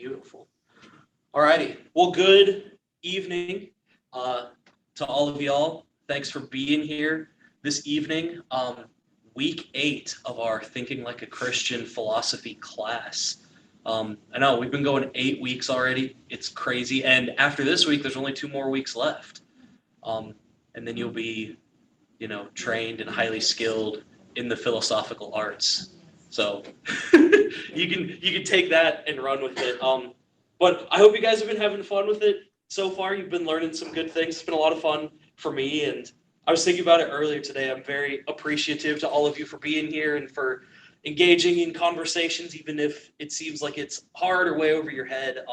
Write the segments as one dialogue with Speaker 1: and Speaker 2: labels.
Speaker 1: Beautiful. Alrighty. Well, good evening to all of y'all. Thanks for being here this evening. Week 8 of our Thinking Like a Christian philosophy class. I know we've been going 8 weeks already. It's crazy. And after this week, there's only 2 more weeks left. And then you'll be, trained and highly skilled in the philosophical arts. So you can take that and run with it. But I hope you guys have been having fun with it so far. You've been learning some good things. It's been a lot of fun for me. And I was thinking about it earlier today. I'm very appreciative to all of you for being here and for engaging in conversations, even if it seems like it's hard or way over your head.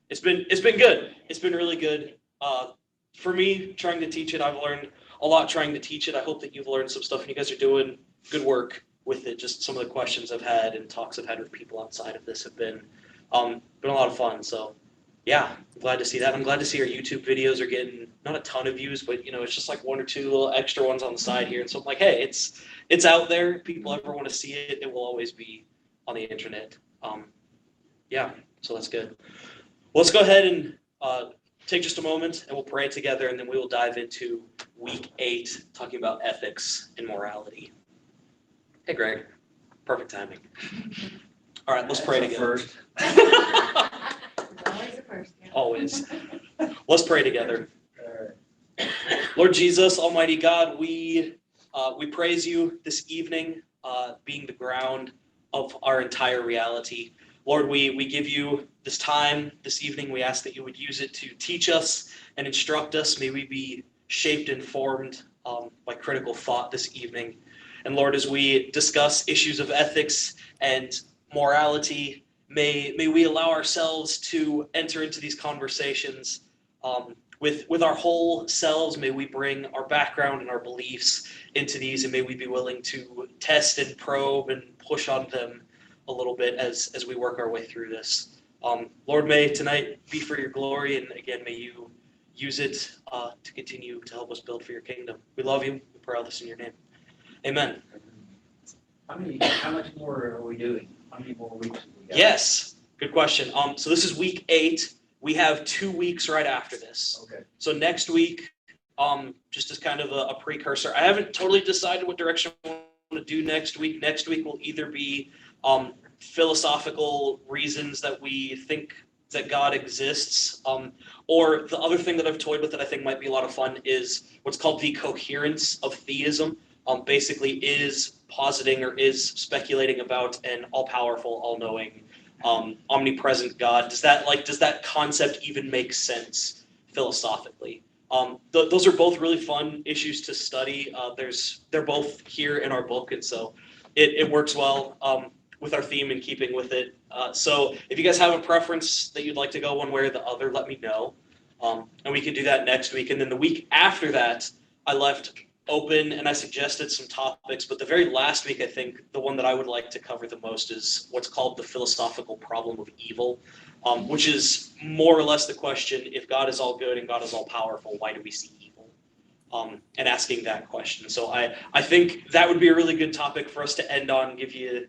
Speaker 1: It's been good. It's been really good. For me, trying to teach it, I've learned a lot trying to teach it. I hope that you've learned some stuff and you guys are doing good work with it. Just some of the questions I've had and talks I've had with people outside of this have been a lot of fun. So yeah, I'm glad to see that. I'm glad to see our YouTube videos are getting not a ton of views, but it's just like 1 or 2 little extra ones on the side here. And so I'm like, hey, it's out there. If people ever want to see it, it will always be on the internet. Yeah, so that's good. Well, let's go ahead and take just a moment and we'll pray together, and then we will dive into week 8, talking about ethics and morality. Hey, Greg. Perfect timing. All right, let's pray together.
Speaker 2: First.
Speaker 3: Always the first. Yeah.
Speaker 1: Always. Let's pray together. Lord Jesus, Almighty God, we praise you this evening, being the ground of our entire reality. Lord, we give you this time this evening. We ask that you would use it to teach us and instruct us. May we be shaped and formed by critical thought this evening. And Lord, as we discuss issues of ethics and morality, may we allow ourselves to enter into these conversations with our whole selves. May we bring our background and our beliefs into these, and may we be willing to test and probe and push on them a little bit as we work our way through this. Lord, may tonight be for your glory, and again, may you use it to continue to help us build for your kingdom. We love you. We pray all this in your name. Amen.
Speaker 2: How much more are we doing? How many more weeks have we got?
Speaker 1: Yes, good question. So this is week 8. We have 2 weeks right after this.
Speaker 2: Okay.
Speaker 1: So next week, just as kind of a precursor, I haven't totally decided what direction I want to do next week. Next week will either be philosophical reasons that we think that God exists, or the other thing that I've toyed with that I think might be a lot of fun is what's called the coherence of theism. Basically is positing or is speculating about an all-powerful, all-knowing, omnipresent God. Does that concept even make sense philosophically? Those are both really fun issues to study. They're both here in our book, and so it works well with our theme and keeping with it. So if you guys have a preference that you'd like to go one way or the other, let me know, and we can do that next week. And then the week after that, I left open and I suggested some topics, but the very last week, I think the one that I would like to cover the most is what's called the philosophical problem of evil, which is more or less the question: if God is all good and God is all powerful, why do we see evil? And asking that question. So I think that would be a really good topic for us to end on, give you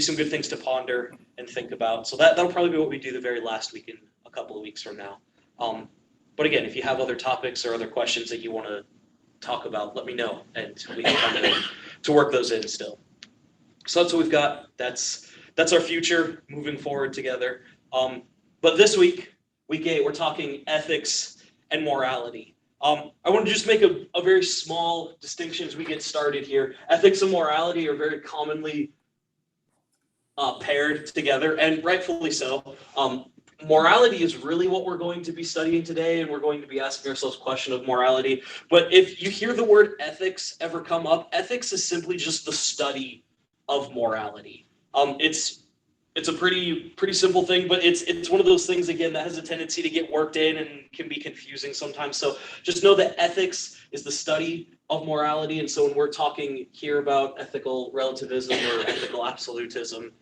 Speaker 1: some good things to ponder and think about. So that'll probably be what we do the very last week in a couple of weeks from now. But again, if you have other topics or other questions that you want to talk about, let me know, and we can come to work those in still. So that's what we've got. That's our future moving forward together. But this week, week 8, we're talking ethics and morality. I want to just make a very small distinction as we get started here. Ethics and morality are very commonly paired together, and rightfully so. Morality is really what we're going to be studying today, and we're going to be asking ourselves a question of morality. But if you hear the word ethics ever come up, ethics is simply just the study of morality. It's a pretty simple thing, but it's one of those things, again, that has a tendency to get worked in and can be confusing sometimes. So just know that ethics is the study of morality, and so when we're talking here about ethical relativism or ethical absolutism,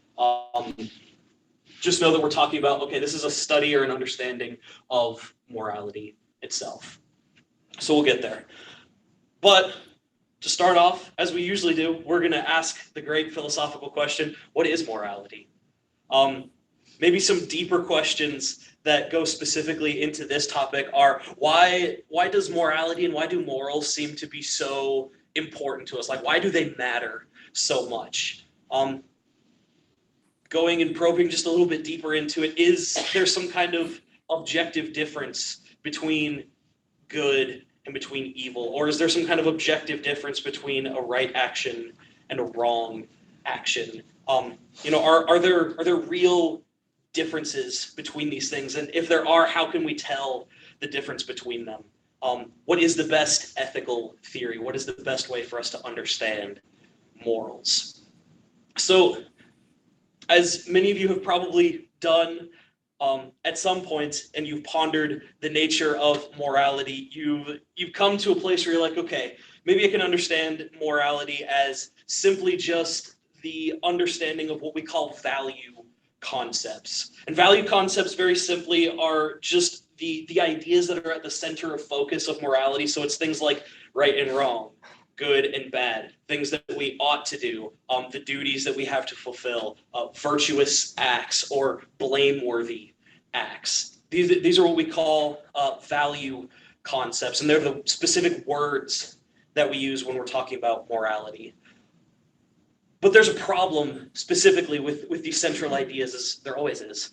Speaker 1: just know that we're talking about, okay, this is a study or an understanding of morality itself. So we'll get there. But to start off, as we usually do, we're going to ask the great philosophical question: what is morality? maybe some deeper questions that go specifically into this topic are why does morality and why do morals seem to be so important to us? Like, why do they matter so much? Going and probing just a little bit deeper into it, is there some kind of objective difference between good and between evil? Or is there some kind of objective difference between a right action and a wrong action? Are there real differences between these things? And if there are, how can we tell the difference between them? What is the best ethical theory? What is the best way for us to understand morals? So, as many of you have probably done at some point, and you've pondered the nature of morality, you've come to a place where you're like, okay, maybe I can understand morality as simply just the understanding of what we call value concepts. And value concepts, very simply, are just the ideas that are at the center of focus of morality. So it's things like right and wrong, good and bad, things that we ought to do, the duties that we have to fulfill, virtuous acts or blameworthy acts. These are what we call value concepts, and they're the specific words that we use when we're talking about morality. But there's a problem specifically with these central ideas, as there always is.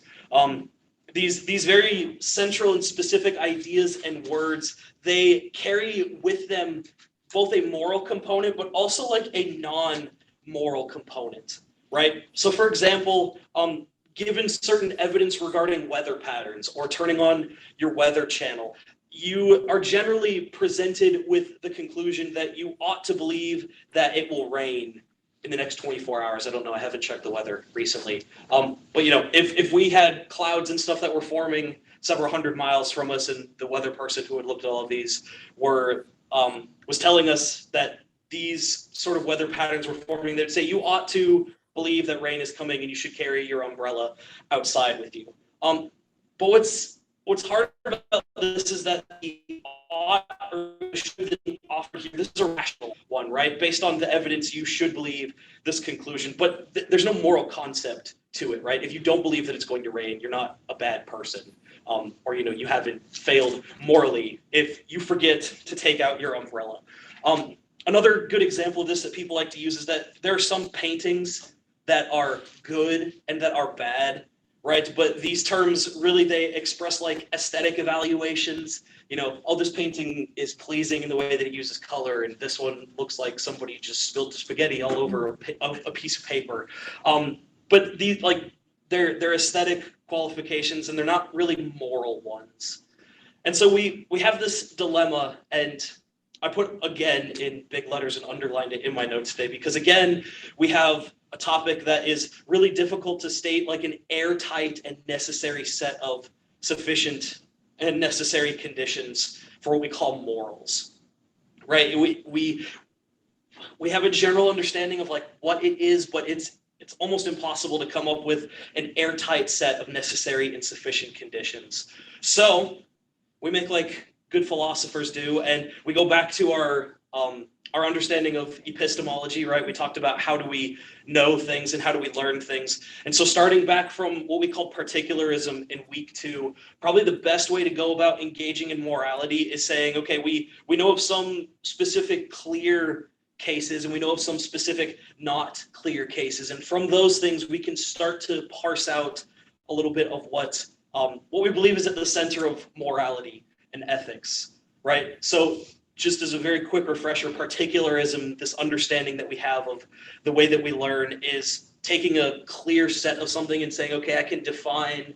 Speaker 1: These very central and specific ideas and words, they carry with them both a moral component, but also like a non-moral component, right? So for example, given certain evidence regarding weather patterns or turning on your weather channel, you are generally presented with the conclusion that you ought to believe that it will rain in the next 24 hours. I don't know, I haven't checked the weather recently. But if we had clouds and stuff that were forming several hundred miles from us, and the weather person who had looked at all of these was telling us that these sort of weather patterns were forming, they'd say you ought to believe that rain is coming and you should carry your umbrella outside with you. But what's hard about this is that the ought or should be offered here, this is a rational one, right? Based on the evidence, you should believe this conclusion, but there's no moral concept to it, right? If you don't believe that it's going to rain, you're not a bad person. Or you haven't failed morally if you forget to take out your umbrella. Another good example of this that people like to use is that there are some paintings that are good and that are bad, right? But these terms really, they express like aesthetic evaluations. This painting is pleasing in the way that it uses color, and this one looks like somebody just spilled spaghetti all over a piece of paper. But these, they're aesthetic qualifications, and they're not really moral ones. And so we have this dilemma, and I put again in big letters and underlined it in my notes today, because again, we have a topic that is really difficult to state like an airtight and necessary set of sufficient and necessary conditions for what we call morals, right? We have a general understanding of like what it is, but it's almost impossible to come up with an airtight set of necessary and sufficient conditions. So we make like good philosophers do, and we go back to our understanding of epistemology, right? We talked about how do we know things and how do we learn things. And so starting back from what we call particularism in week 2, probably the best way to go about engaging in morality is saying, okay, we know of some specific clear cases, and we know of some specific not clear cases. And from those things, we can start to parse out a little bit of what we believe is at the center of morality and ethics, right? So just as a very quick refresher, particularism, this understanding that we have of the way that we learn, is taking a clear set of something and saying, okay, I can define,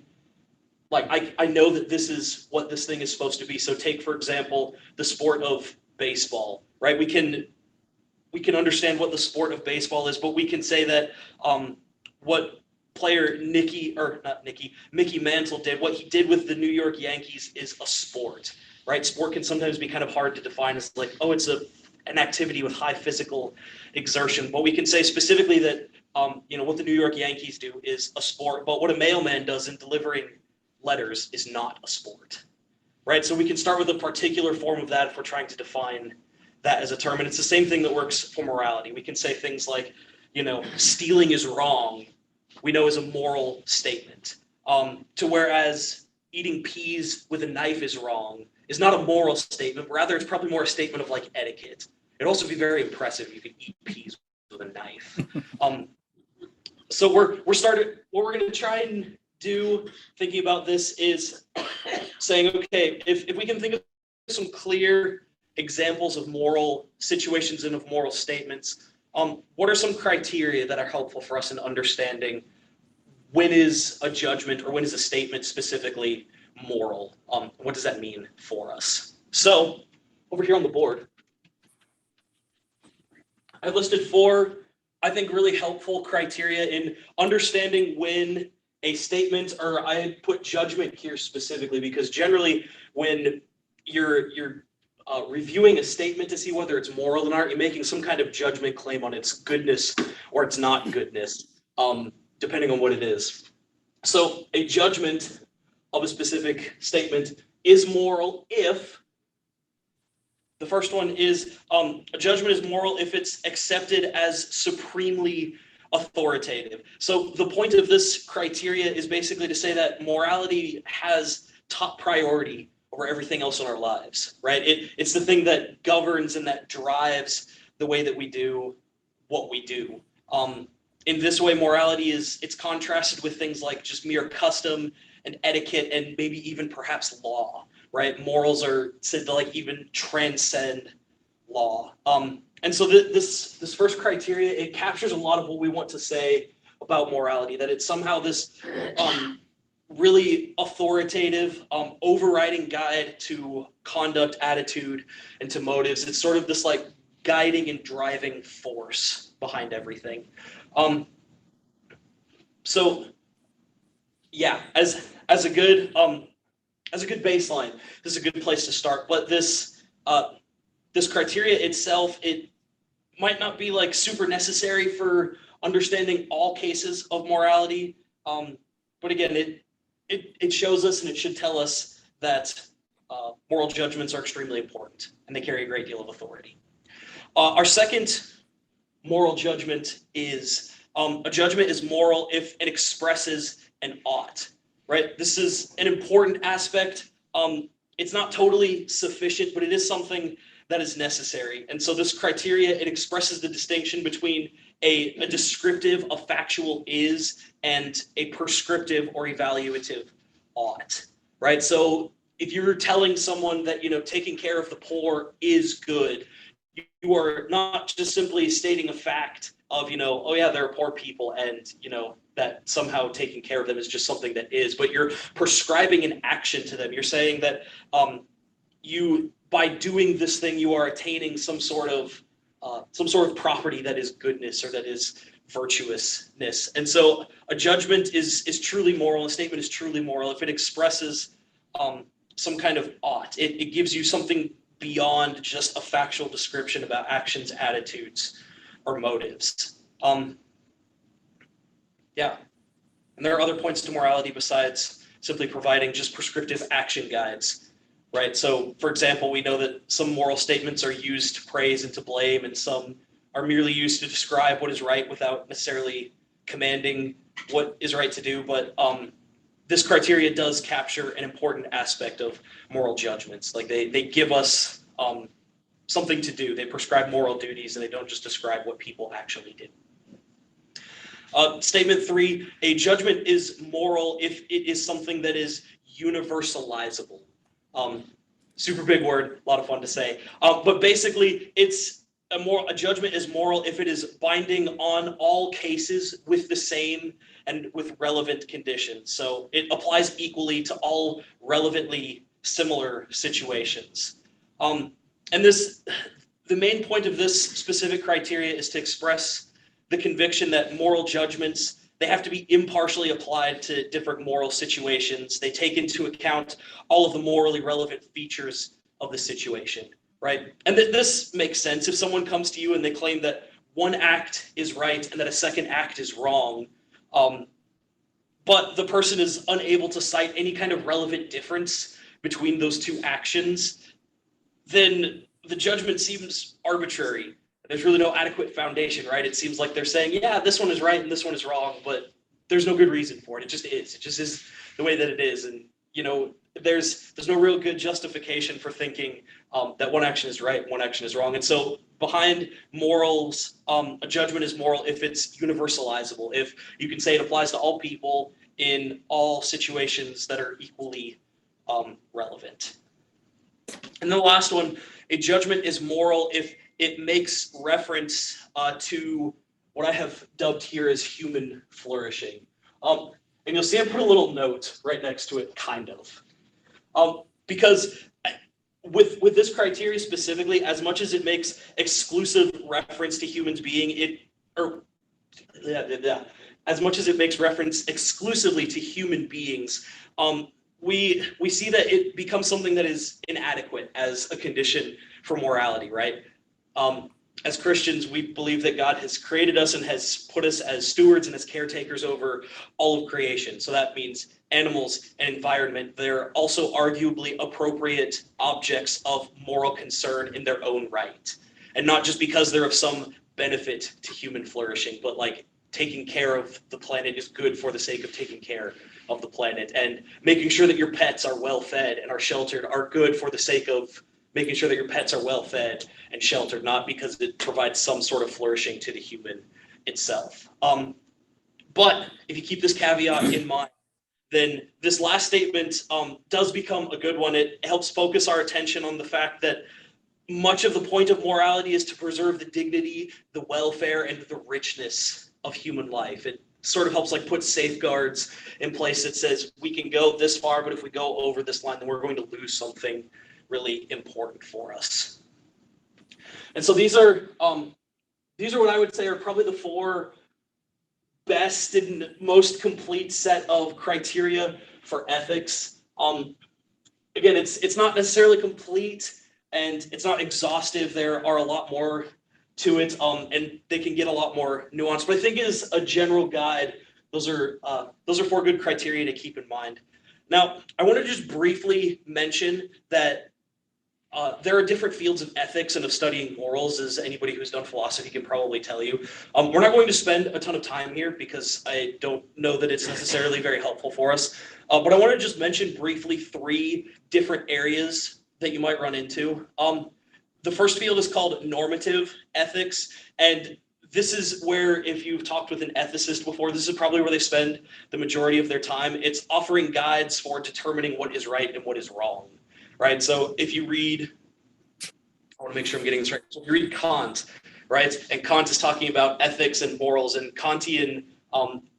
Speaker 1: like, I know that this is what this thing is supposed to be. So take, for example, the sport of baseball, right? We can understand what the sport of baseball is, but we can say that what player Mickey Mantle did, what he did with the New York Yankees is a sport, right? Sport can sometimes be kind of hard to define as like, oh, it's an activity with high physical exertion. But we can say specifically that, what the New York Yankees do is a sport, but what a mailman does in delivering letters is not a sport, right? So we can start with a particular form of that if we're trying to define that as a term. And it's the same thing that works for morality. We can say things like, stealing is wrong, we know is a moral statement. To whereas eating peas with a knife is wrong is not a moral statement. Rather, it's probably more a statement of like etiquette. It'd also be very impressive if you could eat peas with a knife. So we're started. What we're going to try and do, thinking about this, is saying, okay, if we can think of some clear examples of moral situations and of moral statements, what are some criteria that are helpful for us in understanding when is a judgment or when is a statement specifically moral? What does that mean for us? So over here on the board, I listed 4, I think, really helpful criteria in understanding when a statement, or I put judgment here specifically because generally when you're reviewing a statement to see whether it's moral or not, you're making some kind of judgment claim on its goodness or its not goodness, depending on what it is. So a judgment of a specific statement is moral if the first one is a judgment is moral if it's accepted as supremely authoritative. So the point of this criteria is basically to say that morality has top priority over everything else in our lives, right? It's the thing that governs and that drives the way that we do what we do. In this way, morality it's contrasted with things like just mere custom and etiquette and maybe even perhaps law, right? Morals are said to like even transcend law. And so this first criteria, it captures a lot of what we want to say about morality, that it's somehow this really authoritative, overriding guide to conduct, attitude, and to motives. It's sort of this like guiding and driving force behind everything. So yeah, as a good baseline, this is a good place to start. But this criteria itself, it might not be like super necessary for understanding all cases of morality. But again, it shows us and it should tell us that moral judgments are extremely important and they carry a great deal of authority. Our second moral judgment is a judgment is moral if it expresses an ought, right? This is an important aspect. It's not totally sufficient, but it is something that is necessary. And so this criteria, it expresses the distinction between a descriptive, a factual is, and a prescriptive or evaluative ought, right? So if you're telling someone that, taking care of the poor is good, you are not just simply stating a fact of, oh yeah, there are poor people and, that somehow taking care of them is just something that is, but you're prescribing an action to them. You're saying that by doing this thing, you are attaining some sort of property that is goodness or that is virtuousness. And so a judgment is truly moral. A statement is truly moral if it expresses some kind of ought. It gives you something beyond just a factual description about actions, attitudes, or motives. Yeah. And there are other points to morality besides simply providing just prescriptive action guides, right? So, for example, we know that some moral statements are used to praise and to blame, and some are merely used to describe what is right without necessarily commanding what is right to do. But this criteria does capture an important aspect of moral judgments. Like they give us something to do. They prescribe moral duties, and they don't just describe what people actually do. Statement 3, a judgment is moral if it is something that is universalizable. Super big word, a lot of fun to say. But basically, it's a judgment is moral if it is binding on all cases with the same and with relevant conditions. So it applies equally to all relevantly similar situations. And the main point of this specific criteria is to express the conviction that moral judgments, they have to be impartially applied to different moral situations. They take into account all of the morally relevant features of the situation, right? And this makes sense. If someone comes to you and they claim that one act is right and that a second act is wrong, but the person is unable to cite any kind of relevant difference between those two actions, then the judgment seems arbitrary. There's really no adequate foundation, right? It seems like they're saying, yeah, this one is right and this one is wrong, but there's no good reason for it. It just is. It just is the way that it is. And, there's no real good justification for thinking that one action is right, one action is wrong. And so behind morals, a judgment is moral if it's universalizable, if you can say it applies to all people in all situations that are equally relevant. And then the last one, a judgment is moral if it makes reference to what I have dubbed here as human flourishing. And you'll see I put a little note right next to it, kind of. Because with this criteria specifically, as much as it makes exclusive reference to humans being as much as it makes reference exclusively to human beings, we see that it becomes something that is inadequate as a condition for morality, right? As Christians, we believe that God has created us and has put us as stewards and as caretakers over all of creation. So that means animals and environment. They're also arguably appropriate objects of moral concern in their own right. And not just because they're of some benefit to human flourishing, but like taking care of the planet is good for the sake of taking care of the planet. And making sure that your pets are well fed and are sheltered are good for the sake of making sure that your pets are well fed and sheltered, not because it provides some sort of flourishing to the human itself. But if you keep this caveat in mind, then this last statement does become a good one. It helps focus our attention on the fact that much of the point of morality is to preserve the dignity, the welfare, and the richness of human life. It sort of helps put safeguards in place that says we can go this far, but if we go over this line, then we're going to lose something really important for us. And so these are what I would say are probably the four best and most complete set of criteria for ethics. Again, it's not necessarily complete and it's not exhaustive. There are a lot more to it, and they can get a lot more nuanced. But I think as a general guide, those are four good criteria to keep in mind. Now, I want to just briefly mention that there are different fields of ethics and of studying morals, as anybody who's done philosophy can probably tell you. We're not going to spend a ton of time here because I don't know that it's necessarily very helpful for us. But I want to just mention briefly three different areas that you might run into. The first field is called normative ethics. And this is where, if you've talked with an ethicist before, this is probably where they spend the majority of their time. It's offering guides for determining what is right and what is wrong. Right, so if you read, I want to make sure I'm getting this right. So if you read Kant, right, and Kant is talking about ethics and morals and Kantian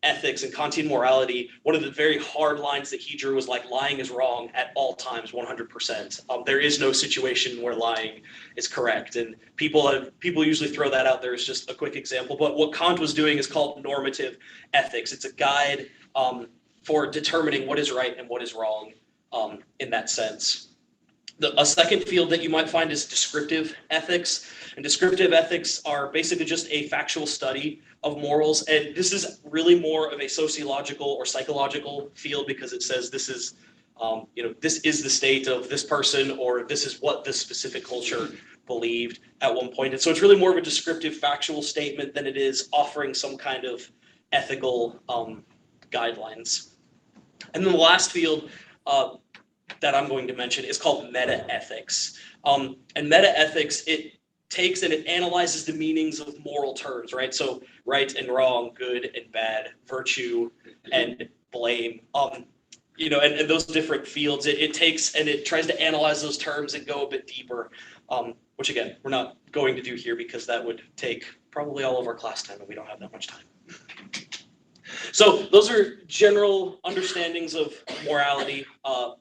Speaker 1: ethics and Kantian morality, one of the very hard lines that he drew was lying is wrong at all times, 100%. There is no situation where lying is correct, and people usually throw that out there as just a quick example. But what Kant was doing is called normative ethics. It's a guide for determining what is right and what is wrong in that sense. A second field that you might find is descriptive ethics. And descriptive ethics are basically just a factual study of morals. And this is really more of a sociological or psychological field because it says this is, this is the state of this person, or this is what this specific culture believed at one point. And so it's really more of a descriptive factual statement than it is offering some kind of ethical guidelines. And then the last field that I'm going to mention is called meta-ethics. And meta-ethics, it takes and it analyzes the meanings of moral terms, right? So right and wrong, good and bad, virtue and blame, and those different fields. It takes and it tries to analyze those terms and go a bit deeper, which again, we're not going to do here because that would take probably all of our class time and we don't have that much time. So those are general understandings of morality,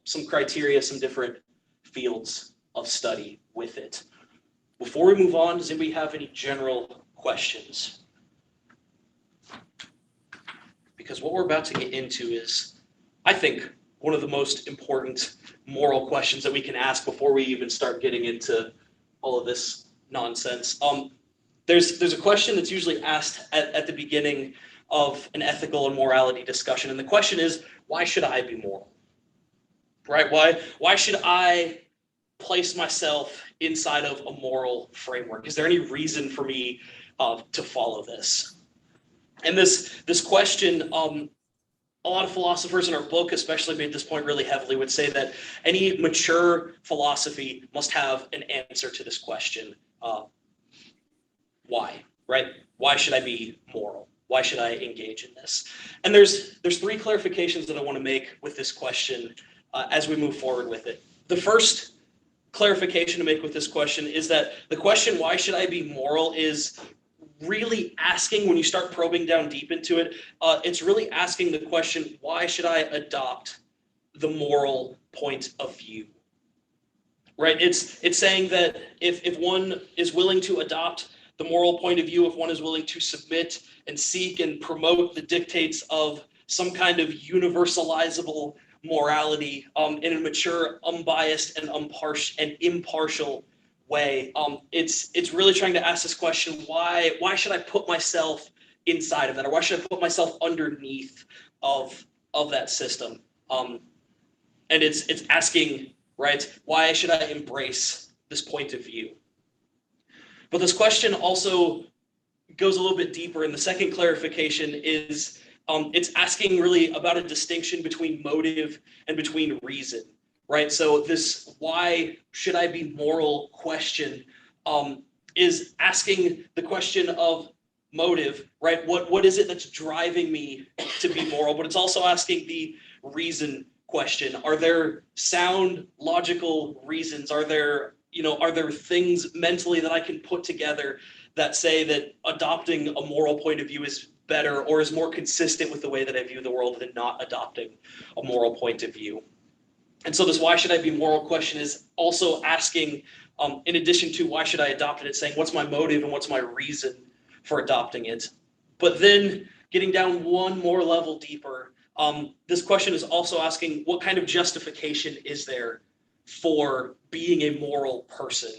Speaker 1: some criteria, some different fields of study with it. Before we move on, does anybody have any general questions? Because what we're about to get into is, I think, one of the most important moral questions that we can ask before we even start getting into all of this nonsense. There's a question that's usually asked at the beginning of an ethical and morality discussion. And the question is, why should I be moral? Right? Why should I place myself inside of a moral framework? Is there any reason for me to follow this? And this question a lot of philosophers in our book, especially made this point really heavily, would say that any mature philosophy must have an answer to this question. Why, right? Why should I be moral? Why should I engage in this? And there's three clarifications that I want to make with this question as we move forward with it. The first clarification to make with this question is that the question, why should I be moral, is really asking, when you start probing down deep into it, it's really asking the question, why should I adopt the moral point of view? Right? It's saying that if one is willing to adopt the moral point of view, if one is willing to submit and seek and promote the dictates of some kind of universalizable morality in a mature, unbiased, and impartial way, it's really trying to ask this question: why should I put myself inside of that, or why should I put myself underneath of that system? And it's asking, right, why should I embrace this point of view? But this question also goes a little bit deeper, and the second clarification is it's asking really about a distinction between motive and between reason, right? So this why should I be moral question is asking the question of motive, right? What is it that's driving me to be moral? But it's also asking the reason question. Are there sound, logical reasons? Are there things mentally that I can put together that say that adopting a moral point of view is better or is more consistent with the way that I view the world than not adopting a moral point of view? And so this why should I be moral question is also asking, in addition to why should I adopt it, it's saying what's my motive and what's my reason for adopting it? But then getting down one more level deeper, this question is also asking what kind of justification is there for being a moral person,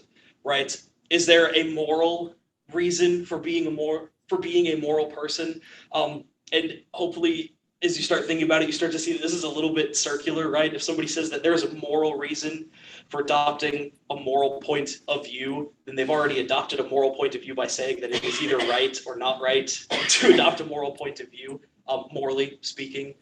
Speaker 1: right? Is there a moral reason for being a moral person? And hopefully, as you start thinking about it, you start to see that this is a little bit circular, right? If somebody says that there's a moral reason for adopting a moral point of view, then they've already adopted a moral point of view by saying that it is either right or not right to adopt a moral point of view, morally speaking.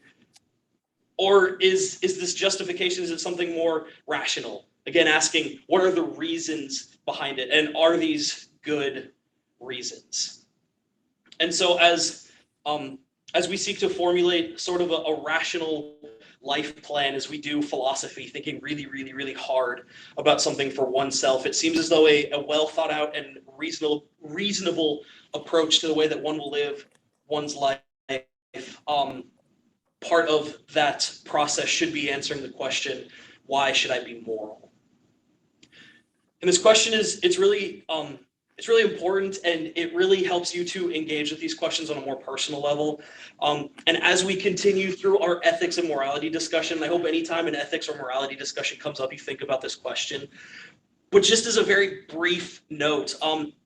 Speaker 1: Or is this justification, is it something more rational? Again, asking what are the reasons behind it, and are these good reasons? And so as we seek to formulate sort of a rational life plan, as we do philosophy, thinking really, really, really hard about something for oneself, it seems as though a well thought out and reasonable approach to the way that one will live one's life, part of that process should be answering the question, why should I be moral? And this question it's really important, and it really helps you to engage with these questions on a more personal level. And as we continue through our ethics and morality discussion, I hope anytime an ethics or morality discussion comes up, you think about this question. But just as a very brief note,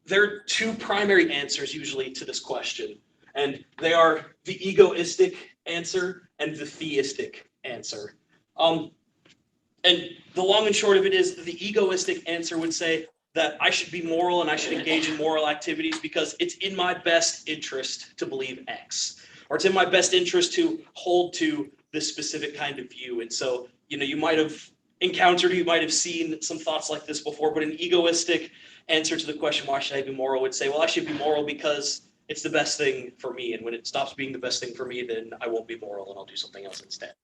Speaker 1: there are two primary answers usually to this question, and they are the egoistic answer and the theistic answer. And the long and short of it is, the egoistic answer would say that I should be moral and I should engage in moral activities because it's in my best interest to believe X, or it's in my best interest to hold to this specific kind of view. And so, you might have seen some thoughts like this before, but an egoistic answer to the question, why should I be moral, would say, well, I should be moral because it's the best thing for me. And when it stops being the best thing for me, then I won't be moral and I'll do something else instead.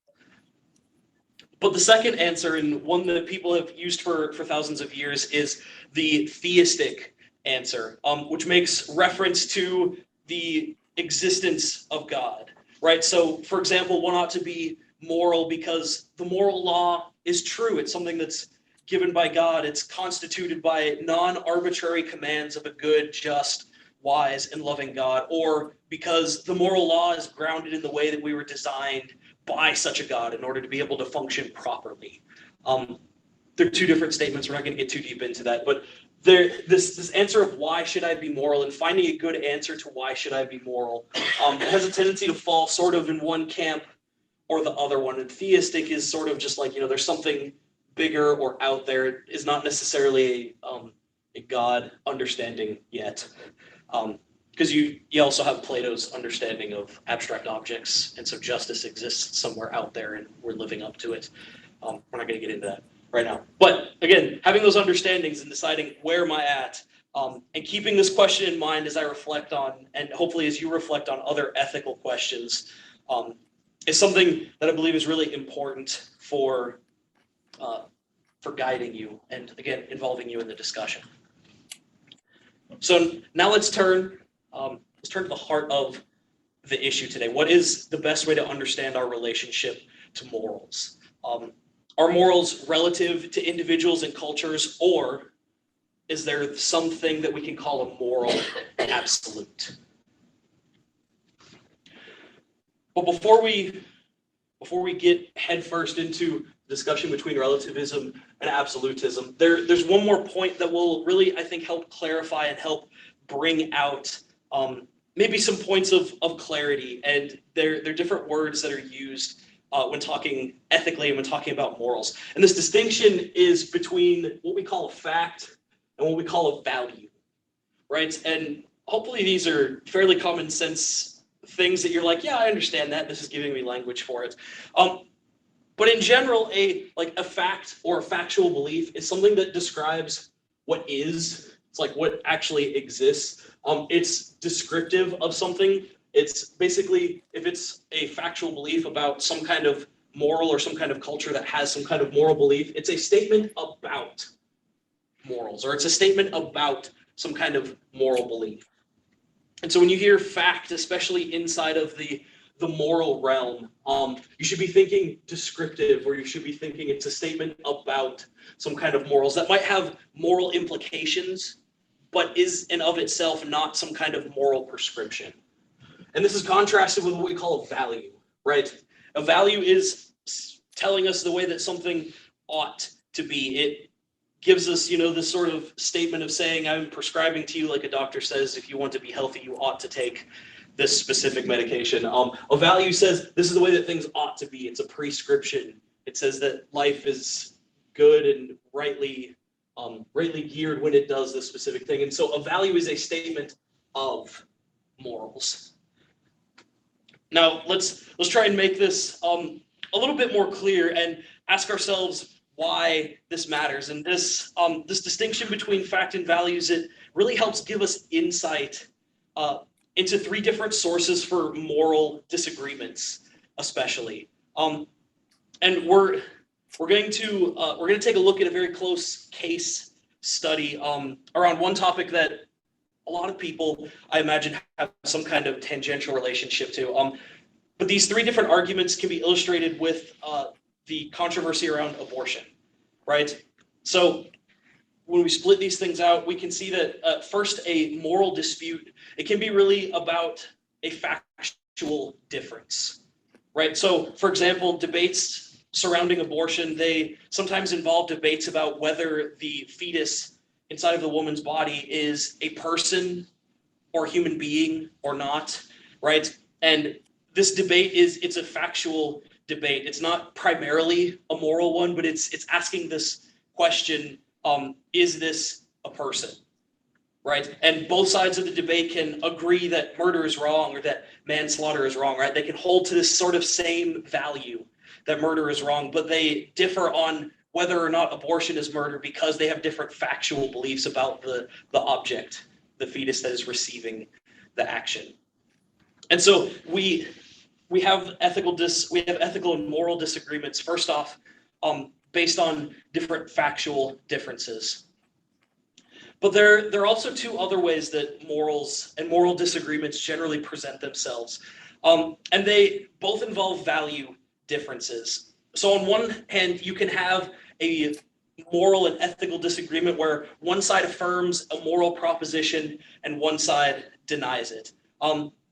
Speaker 1: But the second answer, and one that people have used for thousands of years, is the theistic answer, which makes reference to the existence of God, right? So, for example, one ought to be moral because the moral law is true. It's something that's given by God. It's constituted by non-arbitrary commands of a good, just, wise, and loving God, or because the moral law is grounded in the way that we were designed by such a God in order to be able to function properly. There are two different statements. We're not going to get too deep into that, but this answer of why should I be moral, and finding a good answer to why should I be moral, has a tendency to fall sort of in one camp or the other one. And theistic is sort of just like, there's something bigger or out there. It is not necessarily a God understanding yet. because you also have Plato's understanding of abstract objects, and so justice exists somewhere out there, and we're living up to it. We're not going to get into that right now. But again, having those understandings and deciding where am I at, and keeping this question in mind as I reflect on, and hopefully as you reflect on other ethical questions, is something that I believe is really important for guiding you and, again, involving you in the discussion. So now let's turn to the heart of the issue today. What is the best way to understand our relationship to morals? Are morals relative to individuals and cultures, or is there something that we can call a moral absolute? But before we get headfirst into discussion between relativism and absolutism, there's one more point that will really, I think, help clarify and help bring out maybe some points of clarity. And they're different words that are used when talking ethically and when talking about morals. And this distinction is between what we call a fact and what we call a value, right? And hopefully these are fairly common sense things that you're like, yeah, I understand that. This is giving me language for it. But in general, a fact or a factual belief is something that describes what is. It's like what actually exists. It's descriptive of something. It's basically, if it's a factual belief about some kind of moral or some kind of culture that has some kind of moral belief, it's a statement about morals, or it's a statement about some kind of moral belief. And so when you hear fact, especially inside of the moral realm, you should be thinking descriptive, or you should be thinking it's a statement about some kind of morals that might have moral implications, but is in of itself not some kind of moral prescription. And this is contrasted with what we call a value, right? A value is telling us the way that something ought to be. It gives us, this sort of statement of saying, I'm prescribing to you, like a doctor says, if you want to be healthy, you ought to take this specific medication. A value says this is the way that things ought to be. It's a prescription. It says that life is good and rightly geared when it does this specific thing. And so a value is a statement of morals. Now let's try and make this a little bit more clear and ask ourselves why this matters. And this distinction between fact and values, it really helps give us insight into three different sources for moral disagreements, especially. And we're going to take a look at a very close case study around one topic that a lot of people, I imagine, have some kind of tangential relationship to. But these three different arguments can be illustrated with the controversy around abortion, right? So when we split these things out, we can see that first, a moral dispute, it can be really about a factual difference, right? So, for example, debates surrounding abortion, they sometimes involve debates about whether the fetus inside of the woman's body is a person or human being or not, right? And this debate it's a factual debate. It's not primarily a moral one, but it's asking this question, is this a person, right? And both sides of the debate can agree that murder is wrong or that manslaughter is wrong, right? They can hold to this sort of same value that murder is wrong, but they differ on whether or not abortion is murder because they have different factual beliefs about the object, the fetus that is receiving the action. And so we have ethical and moral disagreements, first off, based on different factual differences. But there are also two other ways that morals and moral disagreements generally present themselves. And they both involve value differences. So on one hand, you can have a moral and ethical disagreement where one side affirms a moral proposition and one side denies it.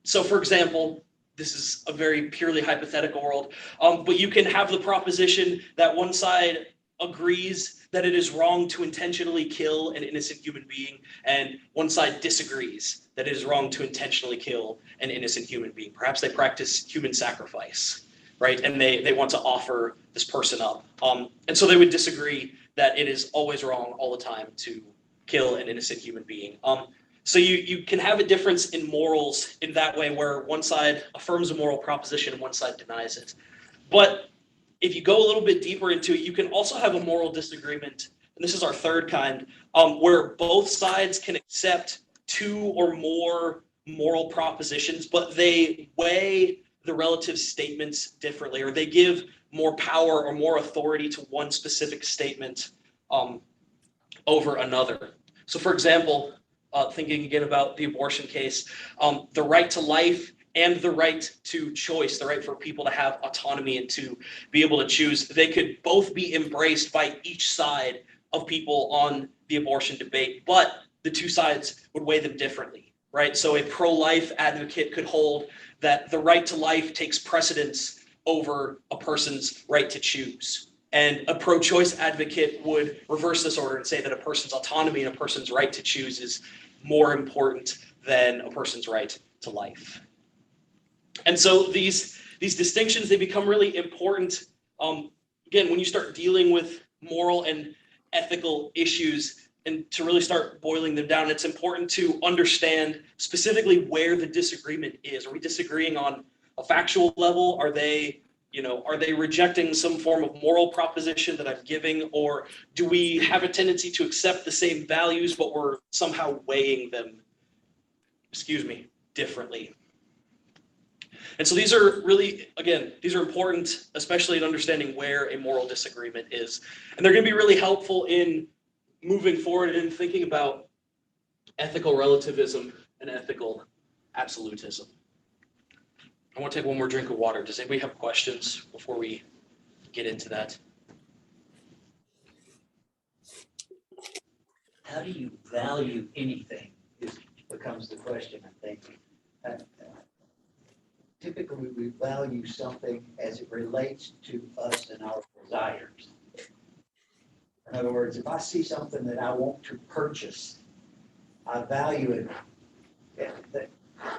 Speaker 1: So for example, this is a very purely hypothetical world, but you can have the proposition that one side agrees that it is wrong to intentionally kill an innocent human being, and one side disagrees that it is wrong to intentionally kill an innocent human being. Perhaps they practice human sacrifice, right? And they want to offer this person up. And so they would disagree that it is always wrong all the time to kill an innocent human being. So you can have a difference in morals in that way where one side affirms a moral proposition and one side denies it. But if you go a little bit deeper into it, you can also have a moral disagreement, and this is our third kind, where both sides can accept two or more moral propositions, but they weigh the relative statements differently, or they give more power or more authority to one specific statement over another. So, for example, thinking again about the abortion case, the right to life and the right to choice, the right for people to have autonomy and to be able to choose, they could both be embraced by each side of people on the abortion debate, but the two sides would weigh them differently, right? So a pro-life advocate could hold that the right to life takes precedence over a person's right to choose. And a pro-choice advocate would reverse this order and say that a person's autonomy and a person's right to choose is more important than a person's right to life. And so these distinctions, they become really important, again, when you start dealing with moral and ethical issues and to really start boiling them down. It's important to understand specifically where the disagreement is. Are we disagreeing on a factual level? Are they rejecting some form of moral proposition that I'm giving? Or do we have a tendency to accept the same values, but we're somehow weighing them, differently? And so these are really, again, these are important, especially in understanding where a moral disagreement is. And they're going to be really helpful in moving forward and thinking about ethical relativism and ethical absolutism. I want to take one more drink of water. Does anybody have questions before we get into that?
Speaker 2: How do you value anything becomes the question, I think. Typically, we value something as it relates to us and our desires. In other words, if I see something that I want to purchase, I value it.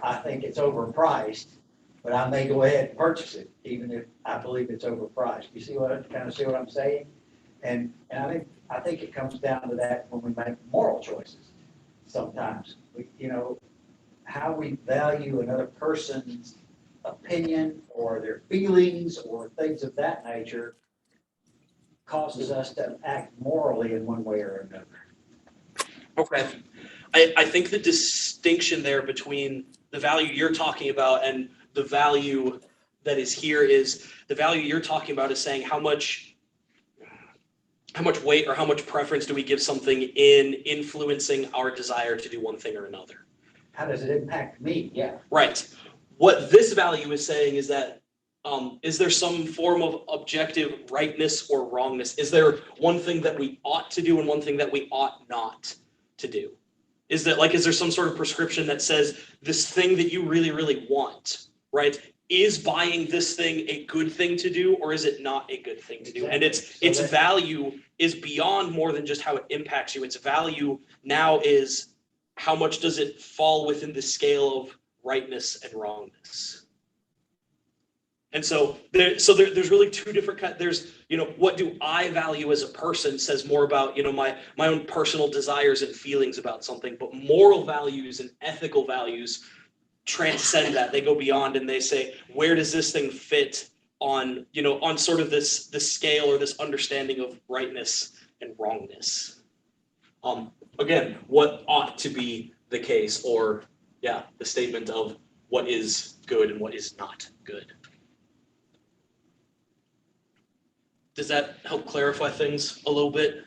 Speaker 2: I think it's overpriced, but I may go ahead and purchase it, even if I believe it's overpriced. You see what I'm saying? And I think it comes down to that when we make moral choices. Sometimes, how we value another person's opinion or their feelings or things of that nature causes us to act morally in one way or another.
Speaker 1: Okay. I think the distinction there between the value you're talking about and the value that is here is the value you're talking about is saying how much weight or how much preference do we give something in influencing our desire to do one thing or another.
Speaker 2: How does it impact me? Yeah.
Speaker 1: Right. What this value is saying is that is there some form of objective rightness or wrongness? Is there one thing that we ought to do and one thing that we ought not to do? Is there some sort of prescription that says this thing that you really, really want, right? Is buying this thing a good thing to do or is it not a good thing to do? And its value is beyond more than just how it impacts you. Its value now is how much does it fall within the scale of rightness and wrongness. And so there's really two different kinds. There's, what do I value as a person says more about, my own personal desires and feelings about something, but moral values and ethical values transcend that. They go beyond and they say, where does this thing fit on sort of this scale or this understanding of rightness and wrongness? Again, what ought to be the case, or the statement of what is good and what is not good. Does that help clarify things a little bit?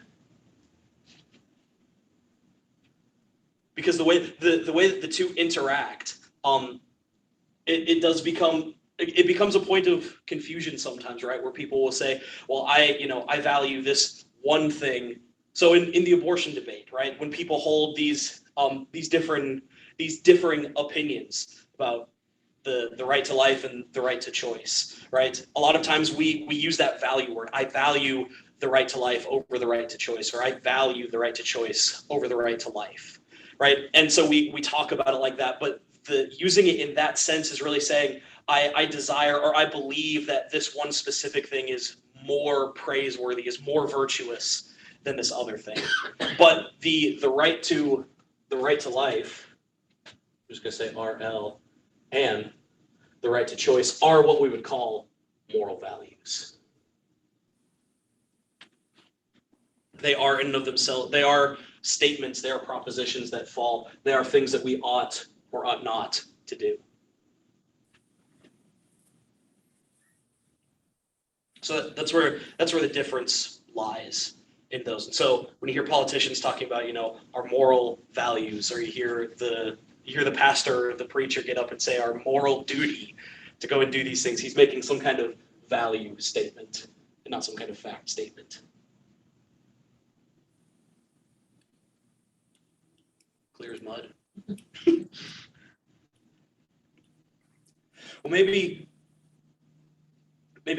Speaker 1: Because the way that the two interact, it becomes a point of confusion sometimes, right? Where people will say, well, I value this one thing. So in the abortion debate, right, when people hold these differing opinions about the right to life and the right to choice, right? A lot of times we use that value word. I value the right to life over the right to choice, or I value the right to choice over the right to life, right? And so we talk about it like that, but using it in that sense is really saying I desire or I believe that this one specific thing is more praiseworthy, is more virtuous than this other thing. But the right to life just going to say RL, and the right to choice are what we would call moral values. They are in and of themselves, they are statements, they are propositions that fall, they are things that we ought or ought not to do. So that's where the difference lies in those. And so when you hear politicians talking about, our moral values, or you hear the pastor or the preacher get up and say our moral duty to go and do these things, he's making some kind of value statement and not some kind of fact statement. Clear as mud. Well, maybe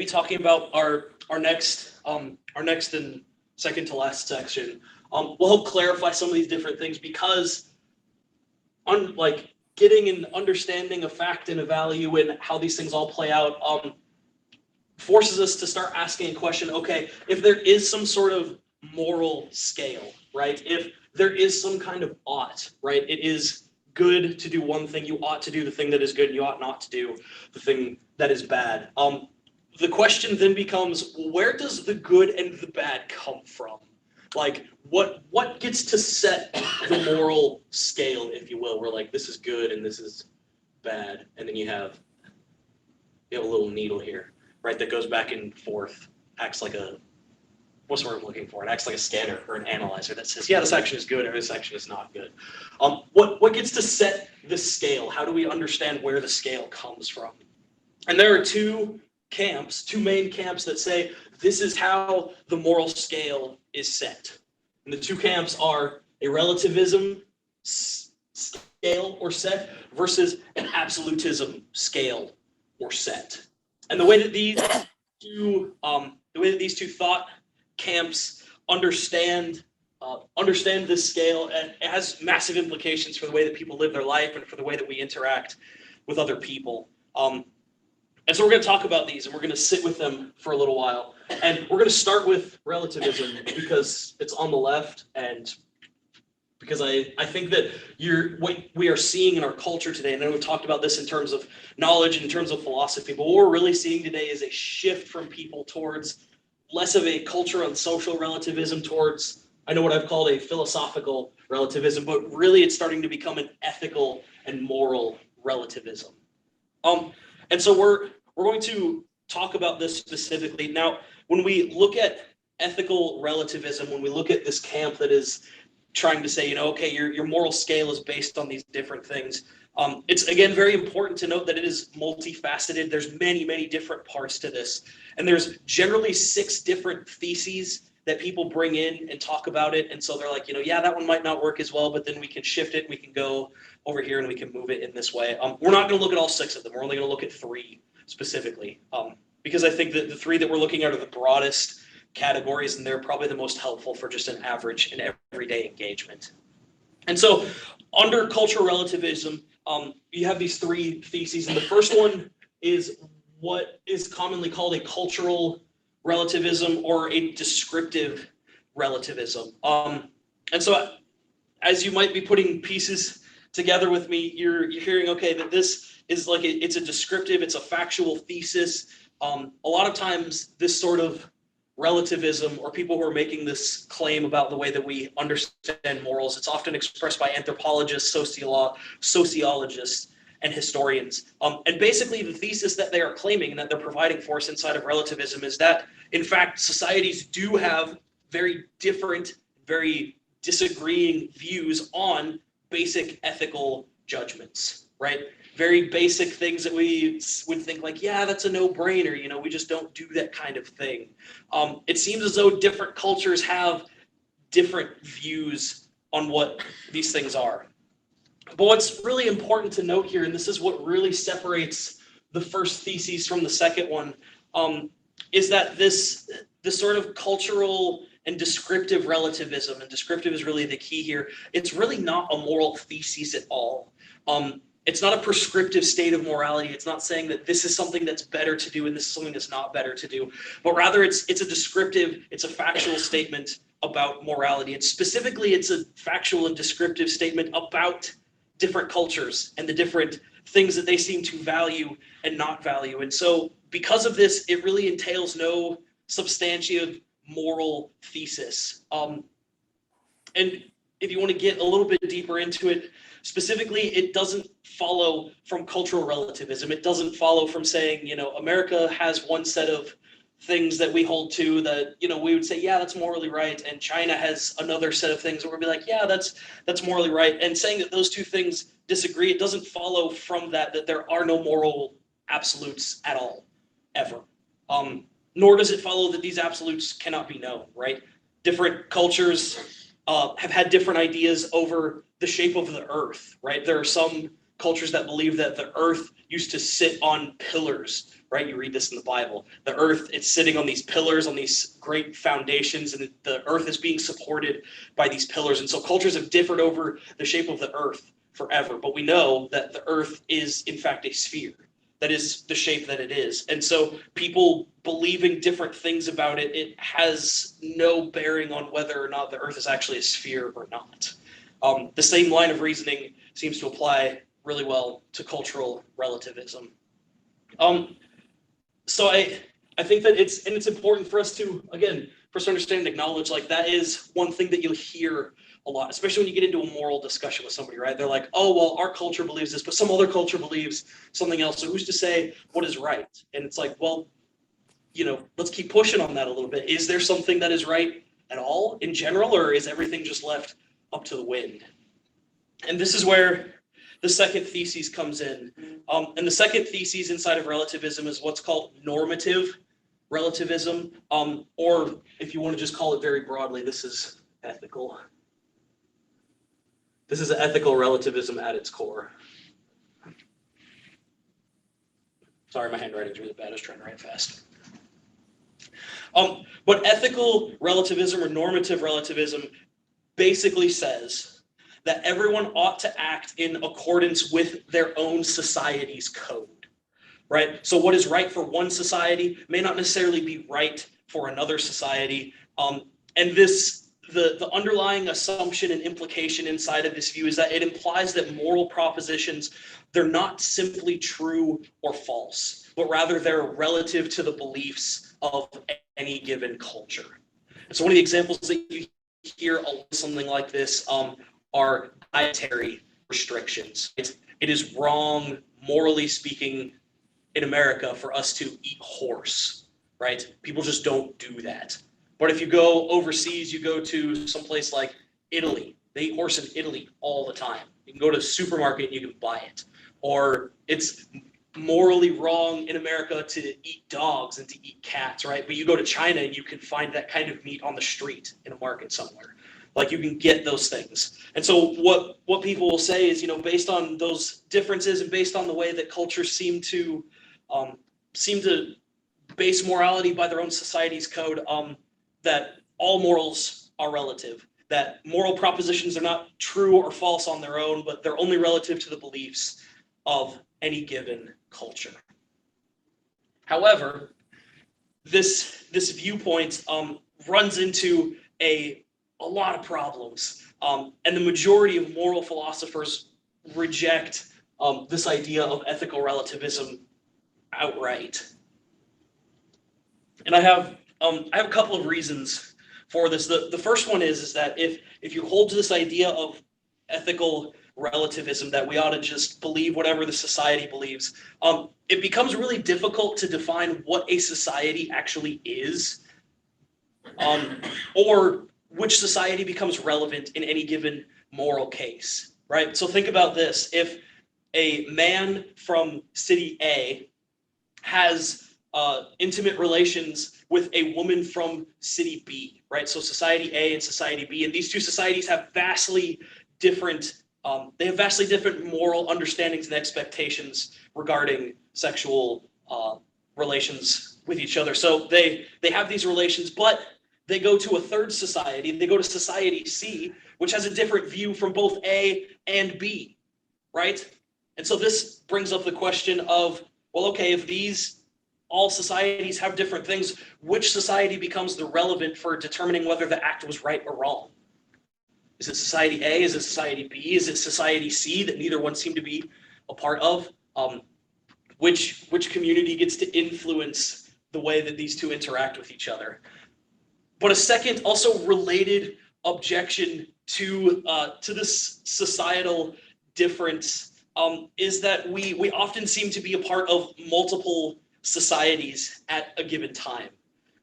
Speaker 1: talking about our next and second to last section, will help clarify some of these different things, because getting an understanding of fact and a value and how these things all play out forces us to start asking a question. Okay, if there is some sort of moral scale, right? If there is some kind of ought, right? It is good to do one thing. You ought to do the thing that is good, and you ought not to do the thing that is bad. The question then becomes, where does the good and the bad come from? Like, what gets to set the moral scale, if you will, where this is good and this is bad, and then you have a little needle here, right, that goes back and forth, acts like what's the word I'm looking for? It acts like a scanner or an analyzer that says, yeah, this action is good or this action is not good. What gets to set the scale? How do we understand where the scale comes from? And there are two main camps that say this is how the moral scale is set. And the two camps are a relativism scale or set versus an absolutism scale or set. And the way that these two thought camps understand this scale, and it has massive implications for the way that people live their life and for the way that we interact with other people. And so we're going to talk about these, and we're going to sit with them for a little while. And we're going to start with relativism because it's on the left, and because I think that what we are seeing in our culture today, and I know we've talked about this in terms of knowledge and in terms of philosophy, but what we're really seeing today is a shift from people towards less of a cultural and social relativism towards, I know what I've called a philosophical relativism, but really it's starting to become an ethical and moral relativism. And so we're going to talk about this specifically. Now, when we look at ethical relativism, when we look at this camp that is trying to say, okay, your moral scale is based on these different things, it's, again, very important to note that it is multifaceted. There's many, many different parts to this. And there's generally 6 different theses that people bring in and talk about it. And so they're like, yeah, that one might not work as well, but then we can shift it. We can go over here and we can move it in this way. We're not going to look at all 6 of them. We're only going to look at 3 specifically, because I think that the 3 that we're looking at are the broadest categories, and they're probably the most helpful for just an average and everyday engagement. And so under cultural relativism, you have these 3 theses, and the first one is what is commonly called a cultural relativism or a descriptive relativism. And so as you might be putting pieces together with me, you're hearing, okay, that this is it's a descriptive, it's a factual thesis. A lot of times this sort of relativism, or people who are making this claim about the way that we understand morals, it's often expressed by anthropologists, sociologists, and historians. And basically the thesis that they are claiming and that they're providing for us inside of relativism is that, in fact, societies do have very different, very disagreeing views on basic ethical judgments, right? Very basic things that we would think yeah, that's a no-brainer, we just don't do that kind of thing. It seems as though different cultures have different views on what these things are. But what's really important to note here, and this is what really separates the first thesis from the second one, is that this sort of cultural and descriptive relativism, and descriptive is really the key here, it's really not a moral thesis at all. It's not a prescriptive state of morality. It's not saying that this is something that's better to do and this is something that's not better to do, but rather it's a descriptive, it's a factual statement about morality. And specifically, it's a factual and descriptive statement about different cultures and the different things that they seem to value and not value. And so because of this, it really entails no substantive moral thesis. And if you want to get a little bit deeper into it, specifically, it doesn't follow from cultural relativism. It doesn't follow from saying, America has one set of things that we hold to that, we would say, yeah, that's morally right. And China has another set of things where we'd be like, yeah, that's morally right. And saying that those two things disagree, it doesn't follow from that there are no moral absolutes at all, ever. Nor does it follow that these absolutes cannot be known, right? Different cultures have had different ideas over the shape of the earth, right? There are some cultures that believe that the earth used to sit on pillars, right? You read this in the Bible. The earth, it's sitting on these pillars, on these great foundations, and the earth is being supported by these pillars. And so cultures have differed over the shape of the earth forever. But we know that the earth is, in fact, a sphere. That is the shape that it is. And so people believing different things about it, it has no bearing on whether or not the earth is actually a sphere or not. The same line of reasoning seems to apply really well to cultural relativism. So I think that it's important for us to, again, for us to understand and acknowledge, like, that is one thing that you'll hear a lot, especially when you get into a moral discussion with somebody, right? They're like, oh, well, our culture believes this, but some other culture believes something else. So who's to say what is right? And it's like, well, let's keep pushing on that a little bit. Is there something that is right at all in general, or is everything just left up to the wind? And this is where the second thesis comes in. And the second thesis inside of relativism is what's called normative relativism, or if you want to just call it very broadly, this is ethical. This is ethical relativism at its core. Sorry, my handwriting's really bad. I was trying to write fast. But ethical relativism or normative relativism basically says that everyone ought to act in accordance with their own society's code, right? So what is right for one society may not necessarily be right for another society. And the underlying assumption and implication inside of this view is that it implies that moral propositions, they're not simply true or false, but rather they're relative to the beliefs of any given culture. And so one of the examples that you hear something like this are dietary restrictions. It is wrong, morally speaking, in America for us to eat horse, right? People just don't do that. But if you go overseas, you go to someplace like Italy. They eat horse in Italy all the time. You can go to a supermarket and you can buy it. Or it's morally wrong in America to eat dogs and to eat cats, right? But you go to China and you can find that kind of meat on the street in a market somewhere. Like, you can get those things. And so what people will say is, based on those differences and based on the way that cultures seem to base morality by their own society's code, that all morals are relative, that moral propositions are not true or false on their own, but they're only relative to the beliefs of any given culture. However, this viewpoint runs into a lot of problems, and the majority of moral philosophers reject this idea of ethical relativism outright. And I have a couple of reasons for this. The first one is that if you hold to this idea of ethical relativism, that we ought to just believe whatever the society believes, it becomes really difficult to define what a society actually is, or which society becomes relevant in any given moral case, right? So think about this. If a man from city A has intimate relations with a woman from city B, right? So society A and society B, and these two societies have vastly different moral understandings and expectations regarding sexual relations with each other. So they have these relations, but they go to a third society. They go to society C, which has a different view from both A and B, right? And so this brings up the question of, well, okay, if all societies have different things, which society becomes the relevant for determining whether the act was right or wrong? Is it society A? Is it society B? Is it society C that neither one seem to be a part of? Which community gets to influence the way that these two interact with each other? But a second, also related objection to this societal difference is that we often seem to be a part of multiple societies at a given time,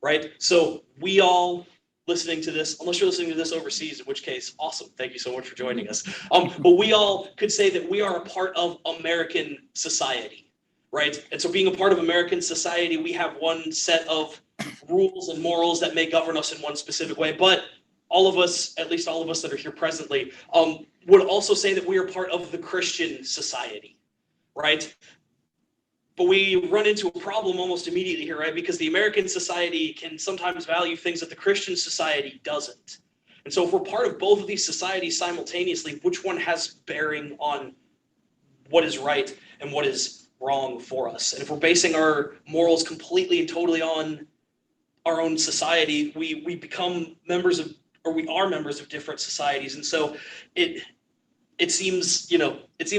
Speaker 1: right? So we all listening to this, unless you're listening to this overseas, in which case, awesome, thank you so much for joining us. But we all could say that we are a part of American society, right? And so being a part of American society, we have one set of rules and morals that may govern us in one specific way. But all of us, at least all of us that are here presently, would also say that we are part of the Christian society, right? But we run into a problem almost immediately here, right? Because the American society can sometimes value things that the Christian society doesn't. And so if we're part of both of these societies simultaneously, which one has bearing on what is right and what is wrong for us? And if we're basing our morals completely and totally on our own society, we become members of, or we are members of different societies. And so it seems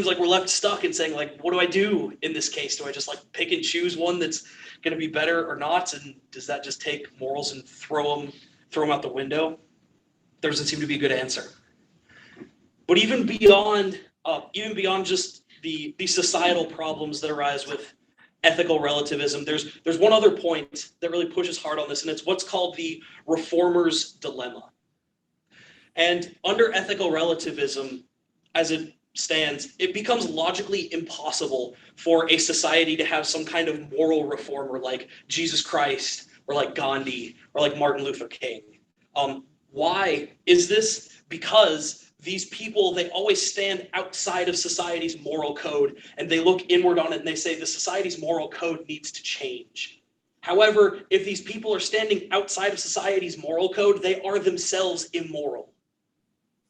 Speaker 1: like we're left stuck in saying, like, what do I do in this case? Do I just like pick and choose one that's going to be better or not? And does that just take morals and throw them out the window? There doesn't seem to be a good answer. But even beyond just the societal problems that arise with ethical relativism, there's one other point that really pushes hard on this, and it's what's called the reformer's dilemma. And under ethical relativism, as it stands, it becomes logically impossible for a society to have some kind of moral reformer like Jesus Christ or like Gandhi or like Martin Luther King. Why is this? Because these people, they always stand outside of society's moral code, and they look inward on it and they say the society's moral code needs to change. However, if these people are standing outside of society's moral code, they are themselves immoral.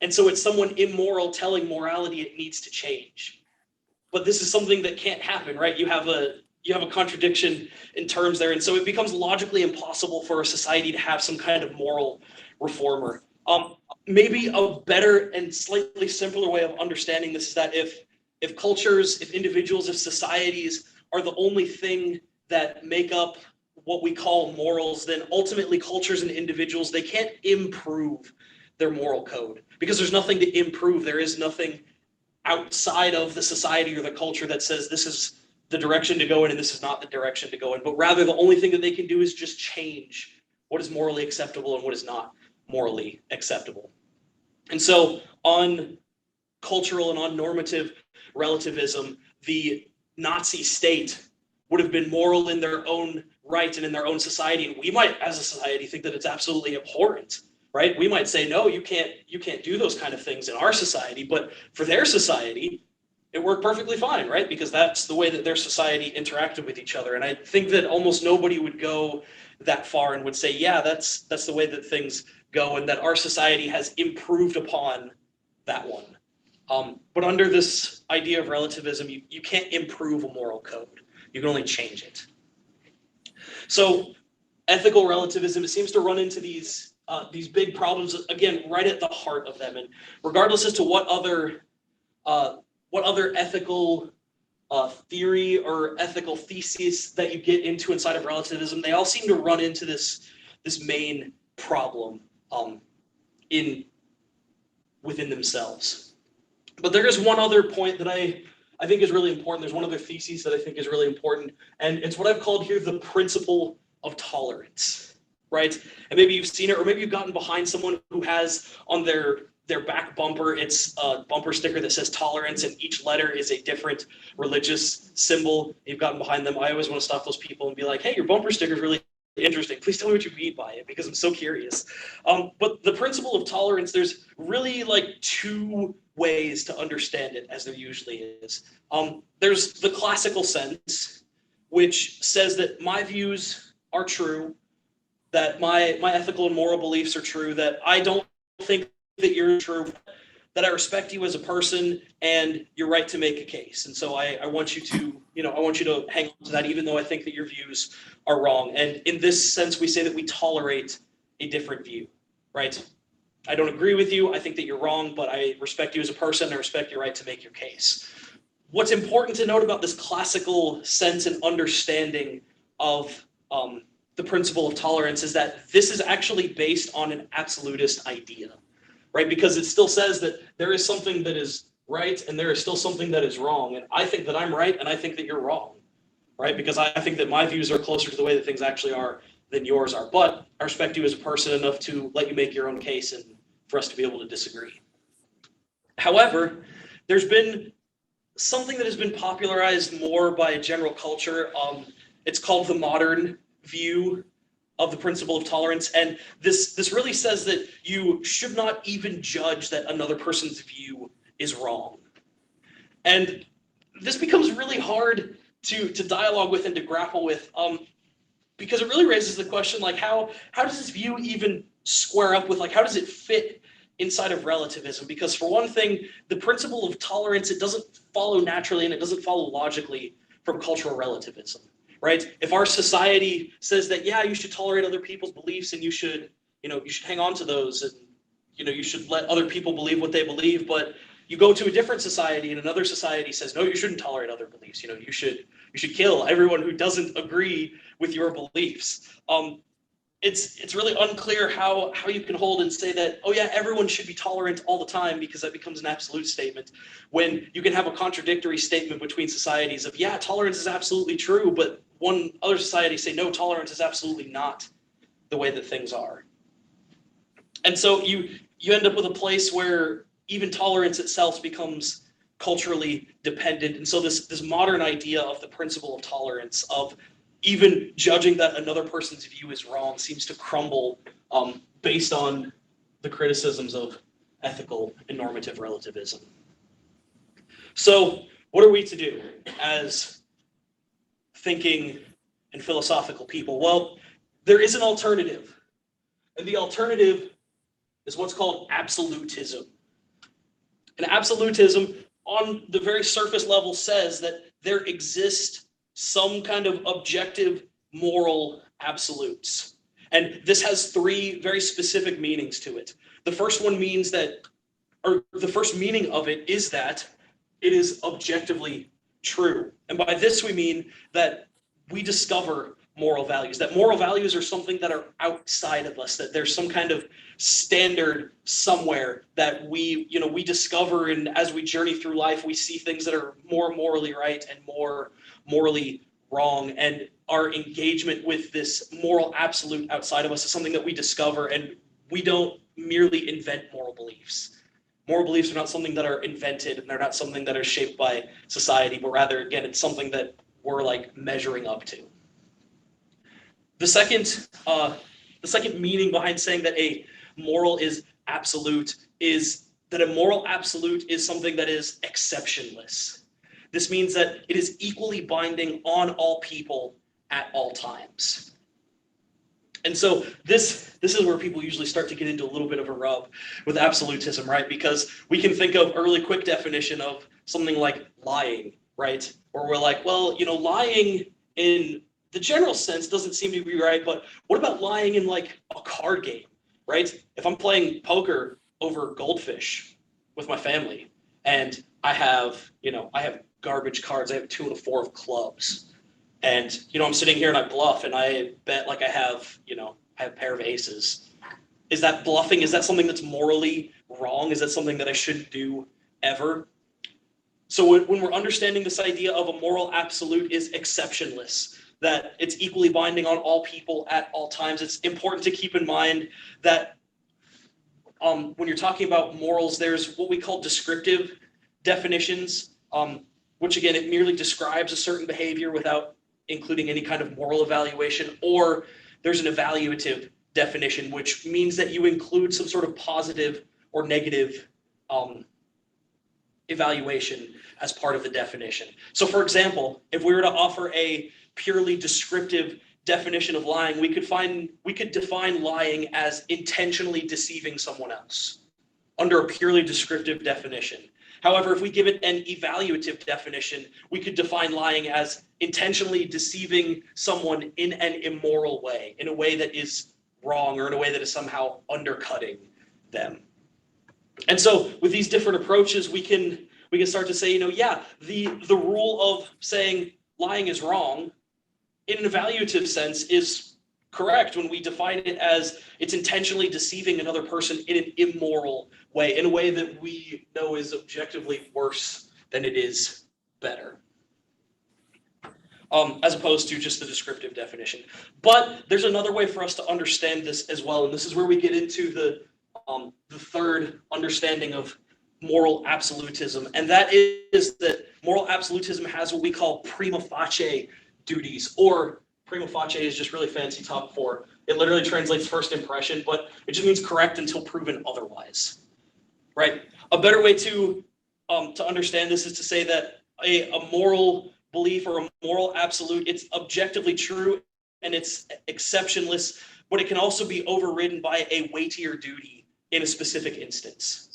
Speaker 1: And so it's someone immoral telling morality it needs to change. But this is something that can't happen, right? You have a contradiction in terms there. And so it becomes logically impossible for a society to have some kind of moral reformer. Maybe a better and slightly simpler way of understanding this is that if cultures, if individuals, if societies are the only thing that make up what we call morals, then ultimately cultures and individuals, they can't improve their moral code because there's nothing to improve. There is nothing outside of the society or the culture that says this is the direction to go in and this is not the direction to go in. But rather, the only thing that they can do is just change what is morally acceptable and what is not morally acceptable. And so on cultural and on normative relativism, the Nazi state would have been moral in their own right and in their own society. And we might, as a society, think that it's absolutely abhorrent. Right? We might say, no, you can't do those kind of things in our society, but for their society, it worked perfectly fine, right? Because that's the way that their society interacted with each other. And I think that almost nobody would go that far and would say, yeah, that's the way that things go, and that our society has improved upon that one. But under this idea of relativism, you can't improve a moral code. You can only change it. So ethical relativism, it seems to run into these big problems, again, right at the heart of them. And regardless as to what other ethical theory or ethical thesis that you get into inside of relativism, they all seem to run into this main problem within themselves. But there is one other point that I think is really important. There's one other thesis that I think is really important, and it's what I've called here the principle of tolerance. Right? And maybe you've seen it, or maybe you've gotten behind someone who has on their back bumper, it's a bumper sticker that says tolerance, and each letter is a different religious symbol. You've gotten behind them. I always want to stop those people and be like, hey, your bumper sticker is really interesting. Please tell me what you mean by it, because I'm so curious. But the principle of tolerance, there's really like two ways to understand it, as there usually is. There's the classical sense, which says that my views are true, that my ethical and moral beliefs are true, that I don't think that you're true, that I respect you as a person and you're right to make a case. And so I want you to, hang on to that, even though I think that your views are wrong. And in this sense, we say that we tolerate a different view, right? I don't agree with you. I think that you're wrong, but I respect you as a person. I respect your right to make your case. What's important to note about this classical sense and understanding of the principle of tolerance is that this is actually based on an absolutist idea, right? Because it still says that there is something that is right and there is still something that is wrong. And I think that I'm right and I think that you're wrong, right? Because I think that my views are closer to the way that things actually are than yours are. But I respect you as a person enough to let you make your own case and for us to be able to disagree. However, there's been something that has been popularized more by general culture. It's called the modern view of the principle of tolerance. And this really says that you should not even judge that another person's view is wrong. And this becomes really hard to dialogue with and to grapple with, because it really raises the question, like, how does this view even square up with, like, how does it fit inside of relativism? Because for one thing, the principle of tolerance, it doesn't follow naturally and it doesn't follow logically from cultural relativism, right? If our society says that, yeah, you should tolerate other people's beliefs and you should hang on to those, and, you should let other people believe what they believe, but you go to a different society and another society says, no, you shouldn't tolerate other beliefs. You should kill everyone who doesn't agree with your beliefs. It's really unclear how you can hold and say that, oh yeah, everyone should be tolerant all the time, because that becomes an absolute statement, when you can have a contradictory statement between societies of, yeah, tolerance is absolutely true, but one other society say, no, tolerance is absolutely not the way that things are. And so you end up with a place where even tolerance itself becomes culturally dependent. And so this modern idea of the principle of tolerance, of even judging that another person's view is wrong, seems to crumble based on the criticisms of ethical and normative relativism. So what are we to do as thinking and philosophical people? Well, there is an alternative. And the alternative is what's called absolutism. And absolutism, on the very surface level, says that there exists some kind of objective moral absolutes. And this has three very specific meanings to it. The first one means that, or the first meaning of it is that it is objectively true. And by this we mean that we discover moral values, that moral values are something that are outside of us, that there's some kind of standard somewhere that we discover, and as we journey through life, we see things that are more morally right and more morally wrong, and our engagement with this moral absolute outside of us is something that we discover, and we don't merely invent moral beliefs. Moral beliefs are not something that are invented, and they're not something that are shaped by society, but rather, again, it's something that we're like measuring up to. The second meaning behind saying that a moral is absolute is that a moral absolute is something that is exceptionless. This means that it is equally binding on all people at all times. And so this is where people usually start to get into a little bit of a rub with absolutism, right? Because we can think of a really quick definition of something like lying, right? Or we're like, well, lying in the general sense doesn't seem to be right, but what about lying in like a card game, right? If I'm playing poker over goldfish with my family and I have garbage cards, I have 2 and a 4 of clubs, and I'm sitting here and I bluff and I bet like I have a pair of aces. Is that bluffing? Is that something that's morally wrong? Is that something that I shouldn't do ever? So when we're understanding this idea of a moral absolute is exceptionless, that it's equally binding on all people at all times, it's important to keep in mind that when you're talking about morals, there's what we call descriptive definitions, which again, it merely describes a certain behavior without including any kind of moral evaluation, or there's an evaluative definition, which means that you include some sort of positive or negative evaluation as part of the definition. So for example, if we were to offer a purely descriptive definition of lying, we could define lying as intentionally deceiving someone else under a purely descriptive definition. However, if we give it an evaluative definition, we could define lying as intentionally deceiving someone in an immoral way, in a way that is wrong or in a way that is somehow undercutting them. And so with these different approaches, we can start to say, yeah, the rule of saying lying is wrong in an evaluative sense is correct when we define it as it's intentionally deceiving another person in an immoral way, in a way that we know is objectively worse than it is better. As opposed to just the descriptive definition. But there's another way for us to understand this as well, and this is where we get into the third understanding of moral absolutism, and that is that moral absolutism has what we call prima facie duties, or prima facie is just really fancy talk for, it literally translates first impression, but it just means correct until proven otherwise, right? A better way to understand this is to say that a moral belief or a moral absolute, it's objectively true and it's exceptionless, but it can also be overridden by a weightier duty in a specific instance.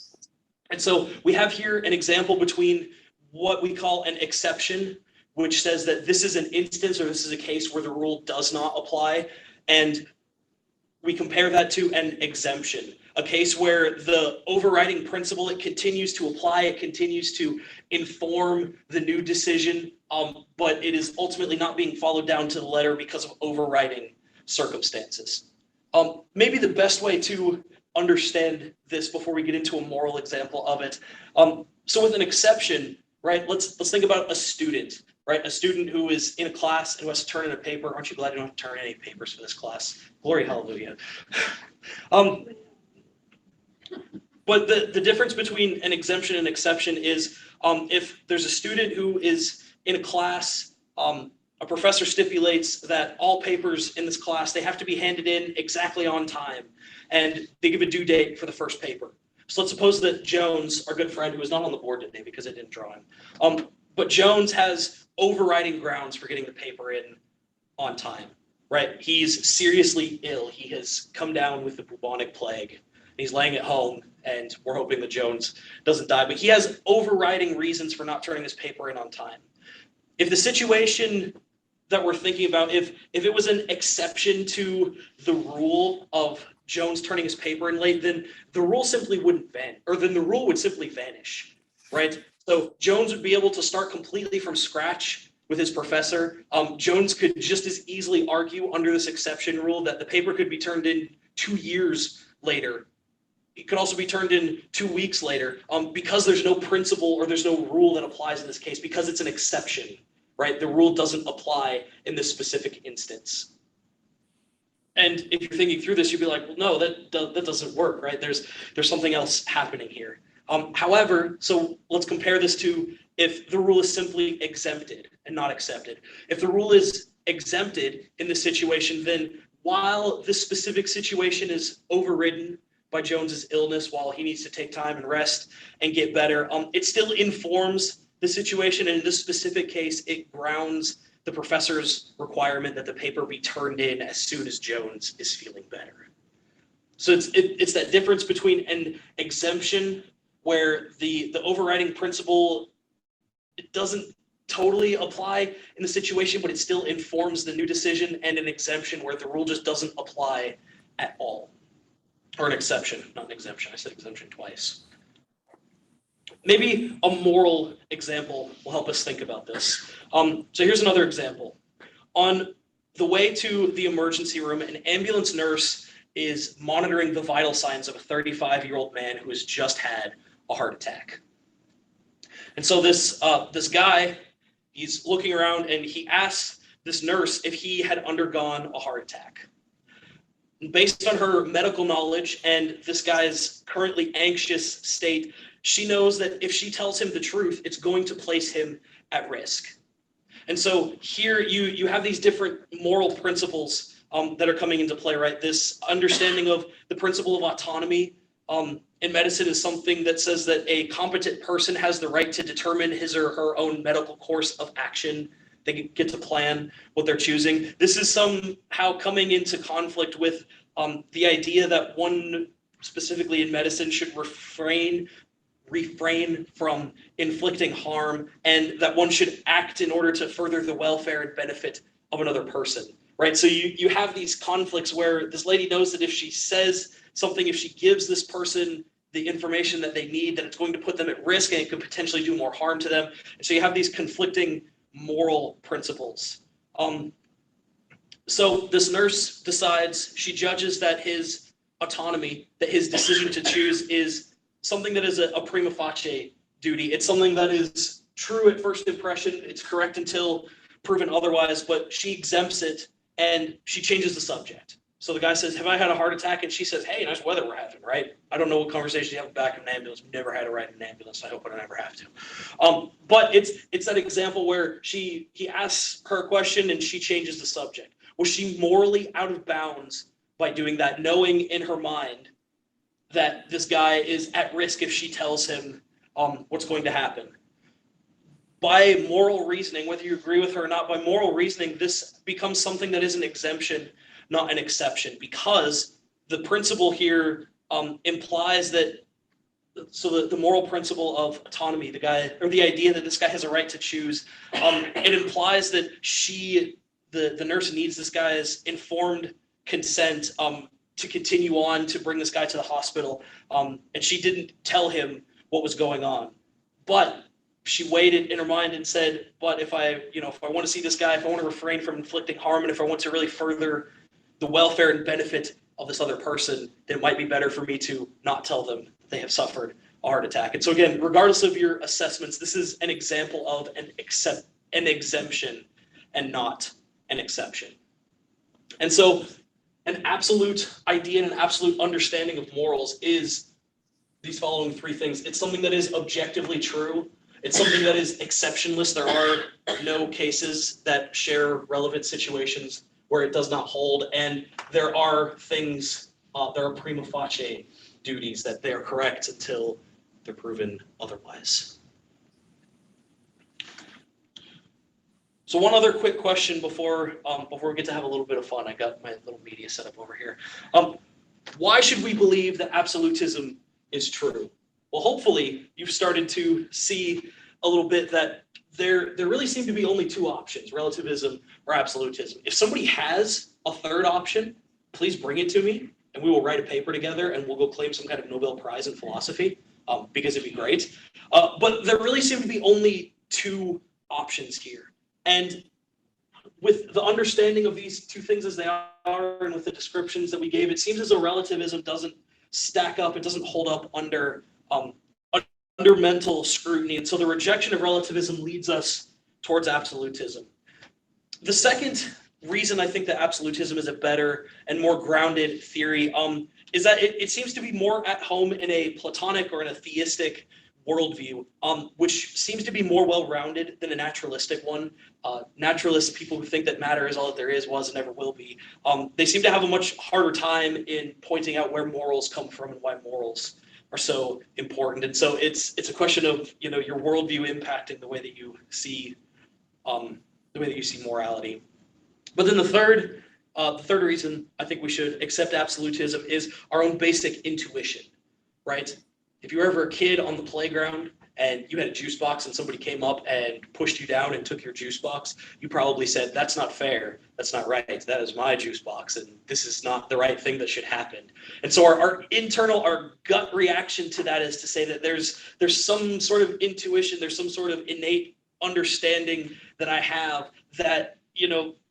Speaker 1: And so we have here an example between what we call an exception, which says that this is an instance or this is a case where the rule does not apply, and we compare that to an exemption, a case where the overriding principle, it continues to apply, it continues to inform the new decision, but it is ultimately not being followed down to the letter because of overriding circumstances. Maybe the best way to understand this before we get into a moral example of it. So with an exception, right, let's think about a student, right? A student who is in a class and who has to turn in a paper. Aren't you glad you don't have to turn any papers for this class? Glory, hallelujah. But the difference between an exemption and exception is if there's a student who is in a class, a professor stipulates that all papers in this class, they have to be handed in exactly on time, and they give a due date for the first paper. So let's suppose that Jones, our good friend who is not on the board today because I didn't draw him, but Jones has overriding grounds for getting the paper in on time, right? He's seriously ill. He has come down with the bubonic plague. He's laying at home, and we're hoping that Jones doesn't die, but he has overriding reasons for not turning his paper in on time. If the situation that we're thinking about, if it was an exception to the rule of Jones turning his paper in late, then the rule simply wouldn't vanish, or then the rule would simply vanish, right? So Jones would be able to start completely from scratch with his professor. Jones could just as easily argue under this exception rule that the paper could be turned in 2 years later. It could also be turned in 2 weeks later, because there's no principle or there's no rule that applies in this case, because it's an exception, right? The rule doesn't apply in this specific instance. And if you're thinking through this, you'd be like, well, no, that doesn't work, right? There's something else happening here. However, so let's compare this to if the rule is simply exempted and not accepted. If the rule is exempted in this situation, then while this specific situation is overridden by Jones's illness, while he needs to take time and rest and get better, it still informs the situation. And in this specific case, it grounds the professor's requirement that the paper be turned in as soon as Jones is feeling better. So it's that difference between an exemption where the overriding principle, it doesn't totally apply in the situation, but it still informs the new decision, and an exemption where the rule just doesn't apply at all. Or an exception, not an exemption. I said exemption twice. Maybe a moral example will help us think about this. So here's another example. On the way to the emergency room, an ambulance nurse is monitoring the vital signs of a 35-year-old man who has just had a heart attack. And so this guy, he's looking around and he asks this nurse if he had undergone a heart attack. Based on her medical knowledge and this guy's currently anxious state, she knows that if she tells him the truth, it's going to place him at risk. And so here you have these different moral principles that are coming into play, right? This understanding of the principle of autonomy in medicine is something that says that a competent person has the right to determine his or her own medical course of action. They get to plan what they're choosing. This is somehow coming into conflict with the idea that one, specifically in medicine, should refrain from inflicting harm, and that one should act in order to further the welfare and benefit of another person, right? So you have these conflicts where this lady knows that if she says something if she gives this person the information that they need, that it's going to put them at risk and it could potentially do more harm to them. And so you have these conflicting moral principles. So this nurse decides, she judges that his autonomy, that his decision to choose is something that is a prima facie duty. It's something that is true at first impression. It's correct until proven otherwise, but she exempts it and she changes the subject. So the guy says, have I had a heart attack? And she says, hey, nice weather we're having, right? I don't know what conversation you have back in an ambulance. Never had to ride in an ambulance. I hope I don't ever have to. But it's that example where he asks her a question and she changes the subject. Was she morally out of bounds by doing that, knowing in her mind that this guy is at risk if she tells him what's going to happen? By moral reasoning, whether you agree with her or not, by moral reasoning, this becomes something that is an exemption, not an exception, because the principle here implies that, so the moral principle of autonomy, the guy, or the idea that this guy has a right to choose, it implies that the nurse needs this guy's informed consent to continue on to bring this guy to the hospital, and she didn't tell him what was going on, but she waited in her mind and said, but if I want to see this guy, if I want to refrain from inflicting harm, and if I want to really further the welfare and benefit of this other person, then it might be better for me to not tell them they have suffered a heart attack. And so again, regardless of your assessments, this is an example of an exemption and not an exception. And so an absolute idea and an absolute understanding of morals is these following three things. It's something that is objectively true. It's something that is exceptionless. There are no cases that share relevant situations where it does not hold. And there are things, there are prima facie duties that they are correct until they're proven otherwise. So one other quick question before we get to have a little bit of fun. I got my little media set up over here. Why should we believe that absolutism is true? Well, hopefully you've started to see a little bit that there really seem to be only two options, relativism or absolutism. If somebody has a third option, please bring it to me and we will write a paper together and we'll go claim some kind of Nobel Prize in philosophy, because it'd be great. But there really seem to be only two options here. And with the understanding of these two things as they are and with the descriptions that we gave, it seems as though relativism doesn't stack up, it doesn't hold up under mental scrutiny. And so the rejection of relativism leads us towards absolutism. The second reason I think that absolutism is a better and more grounded theory is that it seems to be more at home in a Platonic or in a theistic worldview, which seems to be more well-rounded than a naturalistic one. Naturalists, people who think that matter is all that there is, was, and never will be, they seem to have a much harder time in pointing out where morals come from and why morals are so important. And so it's a question of your worldview impacting the way that you see morality. But then the third reason I think we should accept absolutism is our own basic intuition, right? If you were ever a kid on the playground and you had a juice box and somebody came up and pushed you down and took your juice box, you probably said, that's not fair. That's not right. That is my juice box. And this is not the right thing that should happen. And so our gut reaction to that is to say that there's some sort of intuition, there's some sort of innate understanding that I have that,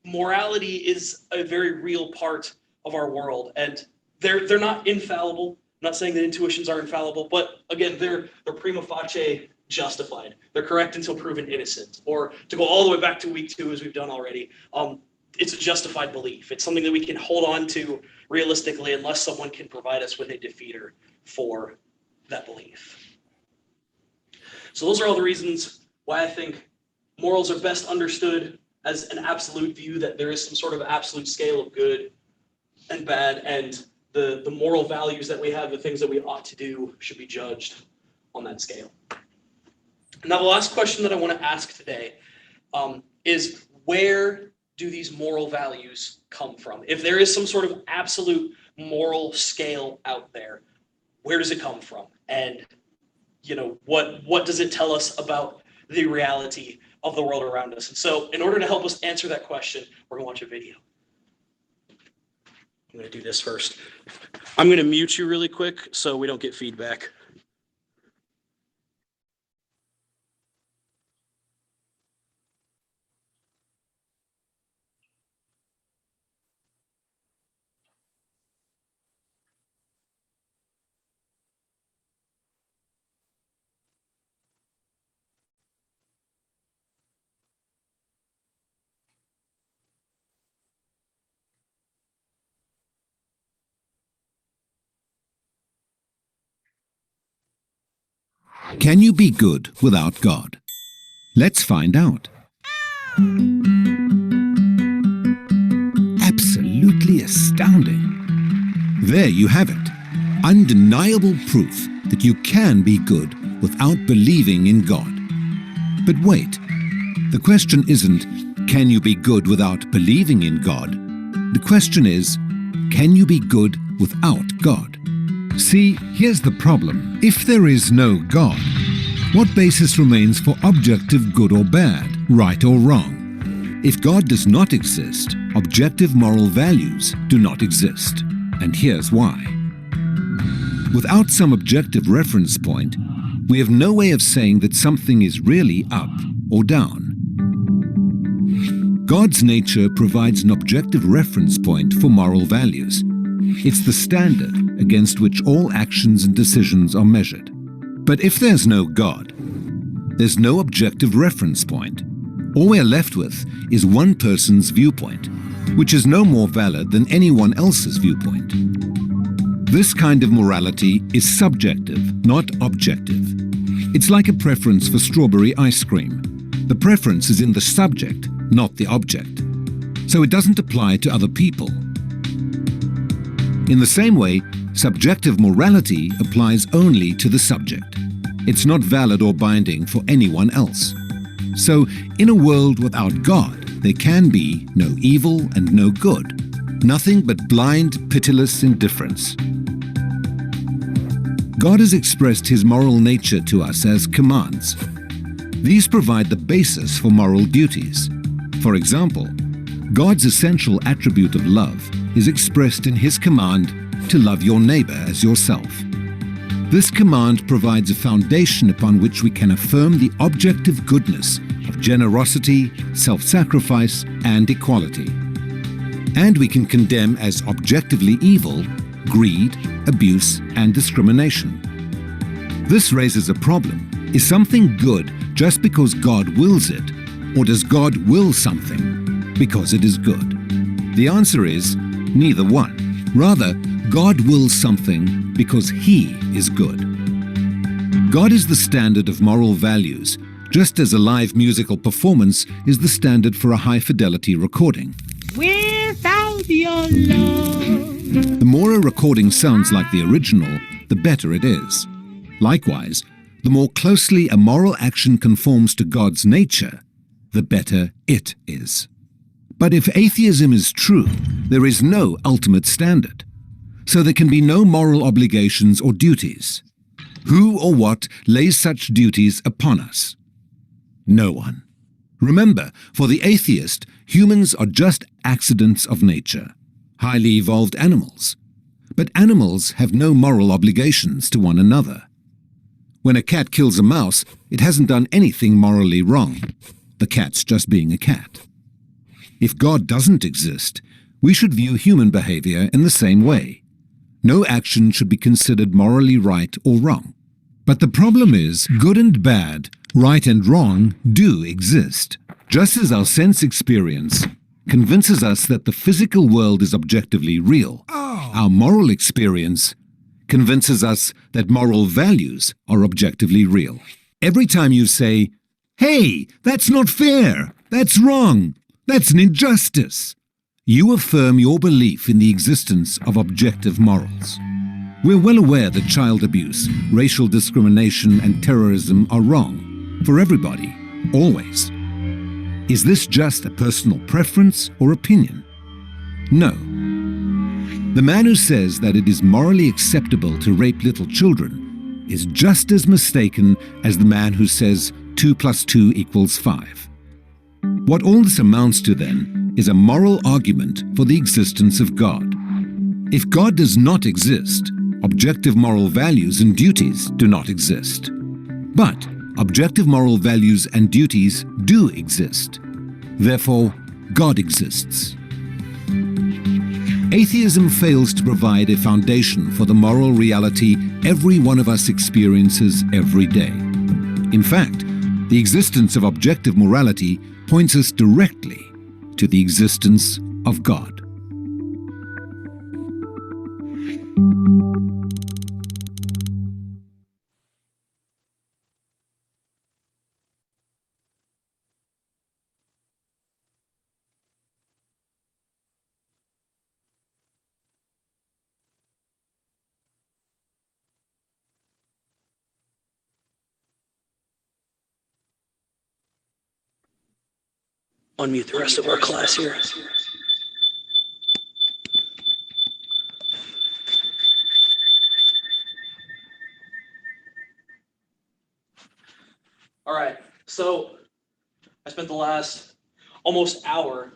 Speaker 1: morality is a very real part of our world. And they're not infallible. I'm not saying that intuitions are infallible, but again, they're prima facie justified. They're correct until proven innocent. Or to go all the way back to week 2, as we've done already, it's a justified belief. It's something that we can hold on to realistically unless someone can provide us with a defeater for that belief. So those are all the reasons why I think morals are best understood as an absolute view, that there is some sort of absolute scale of good and bad, and the moral values that we have, the things that we ought to do, should be judged on that scale. Now, the last question that I want to ask today is, where do these moral values come from? If there is some sort of absolute moral scale out there, where does it come from? And what does it tell us about the reality of the world around us? And so in order to help us answer that question, we're going to watch a video. I'm going to do this first. I'm going to mute you really quick so we don't get feedback.
Speaker 3: Can you be good without God? Let's find out. Absolutely astounding. There you have it. Undeniable proof that you can be good without believing in God. But wait, the question isn't, can you be good without believing in God? The question is, can you be good without God? See, here's the problem. If there is no God, what basis remains for objective good or bad, right or wrong? If God does not exist, objective moral values do not exist. And here's why. Without some objective reference point, we have no way of saying that something is really up or down. God's nature provides an objective reference point for moral values. It's the standard against which all actions and decisions are measured. But if there's no God, there's no objective reference point. All we're left with is one person's viewpoint, which is no more valid than anyone else's viewpoint. This kind of morality is subjective, not objective. It's like a preference for strawberry ice cream. The preference is in the subject, not the object. So it doesn't apply to other people. In the same way, subjective morality applies only to the subject. It's not valid or binding for anyone else. So, in a world without God, there can be no evil and no good, nothing but blind, pitiless indifference. God has expressed his moral nature to us as commands. These provide the basis for moral duties. For example, God's essential attribute of love is expressed in his command to love your neighbor as yourself. This command provides a foundation upon which we can affirm the objective goodness of generosity, self-sacrifice, and equality. And we can condemn as objectively evil greed, abuse, and discrimination. This raises a problem. Is something good just because God wills it, or does God will something because it is good? The answer is neither one. Rather, God wills something because he is good. God is the standard of moral values, just as a live musical performance is the standard for a high-fidelity recording.
Speaker 4: Without your love.
Speaker 3: The more a recording sounds like the original, the better it is. Likewise, the more closely a moral action conforms to God's nature, the better it is. But if atheism is true, there is no ultimate standard. So there can be no moral obligations or duties. Who or what lays such duties upon us? No one. Remember, for the atheist, humans are just accidents of nature, highly evolved animals. But animals have no moral obligations to one another. When a cat kills a mouse, it hasn't done anything morally wrong. The cat's just being a cat. If God doesn't exist, we should view human behavior in the same way. No action should be considered morally right or wrong. But the problem is, good and bad, right and wrong, do exist. Just as our sense experience convinces us that the physical world is objectively real, our moral experience convinces us that moral values are objectively real. Every time you say, "Hey, that's not fair, that's wrong, that's an injustice," you affirm your belief in the existence of objective morals. We're well aware that child abuse, racial discrimination, and terrorism are wrong for everybody, always. Is this just a personal preference or opinion? No. The man who says that it is morally acceptable to rape little children is just as mistaken as the man who says 2 + 2 = 5. What all this amounts to, then, is a moral argument for the existence of God. If God does not exist, objective moral values and duties do not exist. But objective moral values and duties do exist. Therefore, God exists. Atheism fails to provide a foundation for the moral reality every one of us experiences every day. In fact, the existence of objective morality points us directly to the existence of God.
Speaker 1: Unmute the rest of our class here. All right, so I spent the last almost hour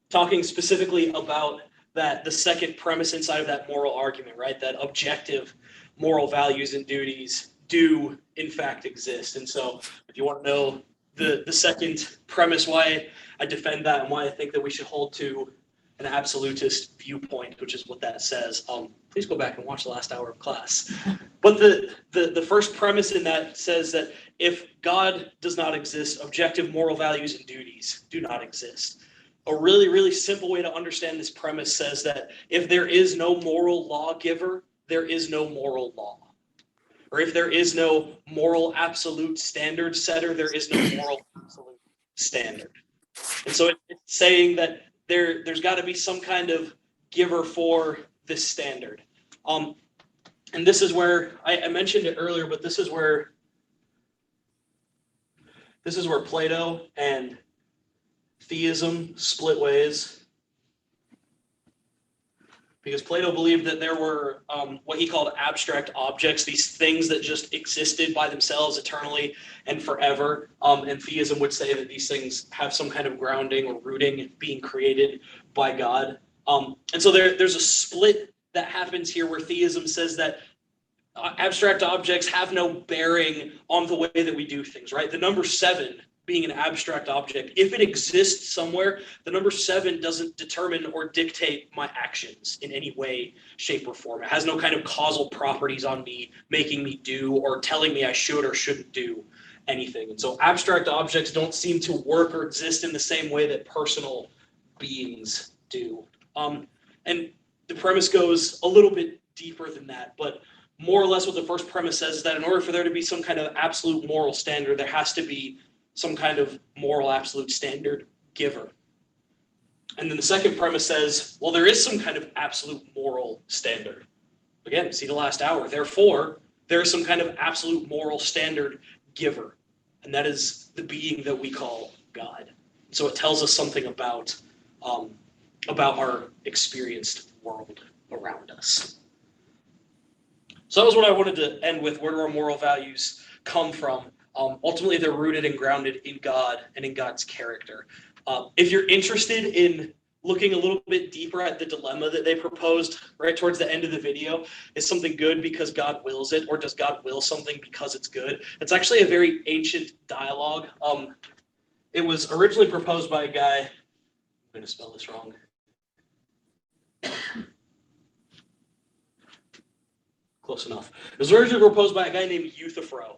Speaker 1: talking specifically about the second premise inside of that moral argument, right? That objective moral values and duties do in fact exist. And so if you want to know the second premise, why I defend that and why I think that we should hold to an absolutist viewpoint, which is what that says, please go back and watch the last hour of class. But the first premise in that says that if God does not exist, objective moral values and duties do not exist. A really, really simple way to understand this premise says that if there is no moral lawgiver, there is no moral law. Or if there is no moral absolute standard setter, there is no moral absolute standard. And so it's saying that there's got to be some kind of giver for this standard. And this is where I mentioned it earlier, but this is where Plato and theism split ways. Because Plato believed that there were what he called abstract objects, these things that just existed by themselves eternally and forever. And theism would say that these things have some kind of grounding or rooting being created by God. And so there's a split that happens here where theism says that abstract objects have no bearing on the way that we do things, right? The number 7 being an abstract object, if it exists somewhere, the number 7 doesn't determine or dictate my actions in any way, shape, or form. It has no kind of causal properties on me, making me do or telling me I should or shouldn't do anything. And so abstract objects don't seem to work or exist in the same way that personal beings do. And the premise goes a little bit deeper than that, but more or less what the first premise says is that in order for there to be some kind of absolute moral standard, there has to be some kind of moral absolute standard giver. And then the second premise says, well, there is some kind of absolute moral standard. Again, see the last hour. Therefore, there is some kind of absolute moral standard giver. And that is the being that we call God. So it tells us something about our experienced world around us. So that was what I wanted to end with. Where do our moral values come from? Ultimately, they're rooted and grounded in God and in God's character. If you're interested in looking a little bit deeper at the dilemma that they proposed right towards the end of the video, is something good because God wills it, or does God will something because it's good? It's actually a very ancient dialogue. It was originally proposed by a guy, I'm going to spell this wrong. Close enough. It was originally proposed by a guy named Euthyphro.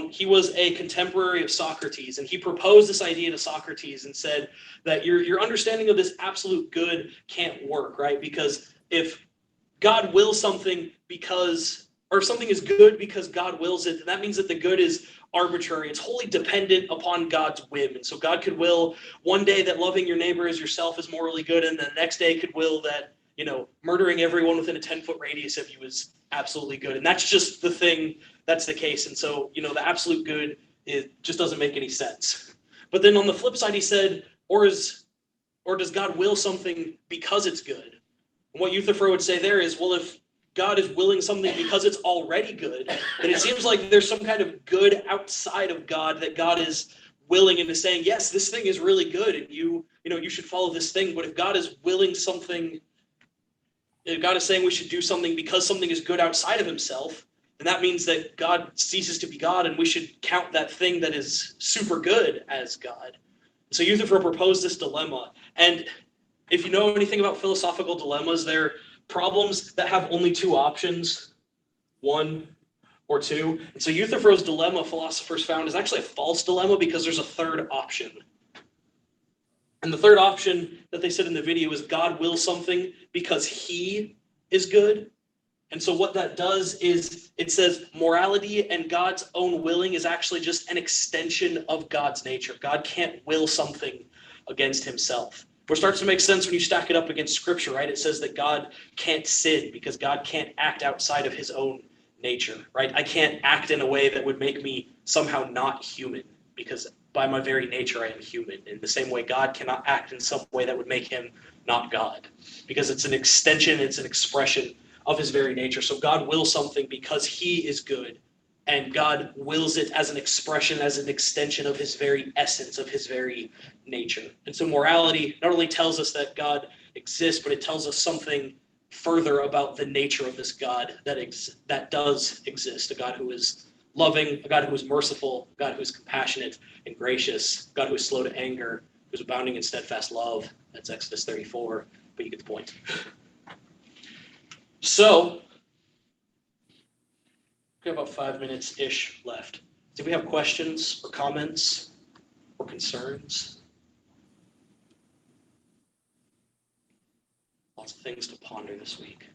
Speaker 1: He was a contemporary of Socrates, and he proposed this idea to Socrates and said that your understanding of this absolute good can't work, right? Because if God wills something or something is good because God wills it, then that means that the good is arbitrary. It's wholly dependent upon God's whim. And so God could will one day that loving your neighbor as yourself is morally good, and the next day could will that, murdering everyone within a 10-foot radius of you is absolutely good. And that's just the thing. That's the case. And so, the absolute good, it just doesn't make any sense. But then on the flip side, he said, or does God will something because it's good? And what Euthyphro would say there is, well, if God is willing something because it's already good, then it seems like there's some kind of good outside of God that God is willing and is saying, yes, this thing is really good and you should follow this thing. But if God is willing something, God is saying we should do something because something is good outside of himself, and that means that God ceases to be God, and we should count that thing that is super good as God. So Euthyphro proposed this dilemma, and if you know anything about philosophical dilemmas, they're problems that have only two options, one or two. And so Euthyphro's dilemma, philosophers found, is actually a false dilemma because there's a third option. And the third option that they said in the video is God wills something because he is good. And so what that does is it says morality and God's own willing is actually just an extension of God's nature. God can't will something against himself. Which starts to make sense when you stack it up against Scripture, right? It says that God can't sin because God can't act outside of his own nature, right? I can't act in a way that would make me somehow not human because by my very nature I am human. In the same way, God cannot act in some way that would make him not God because it's an extension, it's an expression of his very nature. So God wills something because he is good, and God wills it as an expression, as an extension of his very essence, of his very nature. And so morality not only tells us that God exists, but it tells us something further about the nature of this God that does exist, a God who is loving, a God who is merciful, a God who is compassionate and gracious, a God who is slow to anger, who is abounding in steadfast love. That's Exodus 34, but you get the point. So, we have about 5 minutes-ish left. Do we have questions or comments or concerns? Lots of things to ponder this week,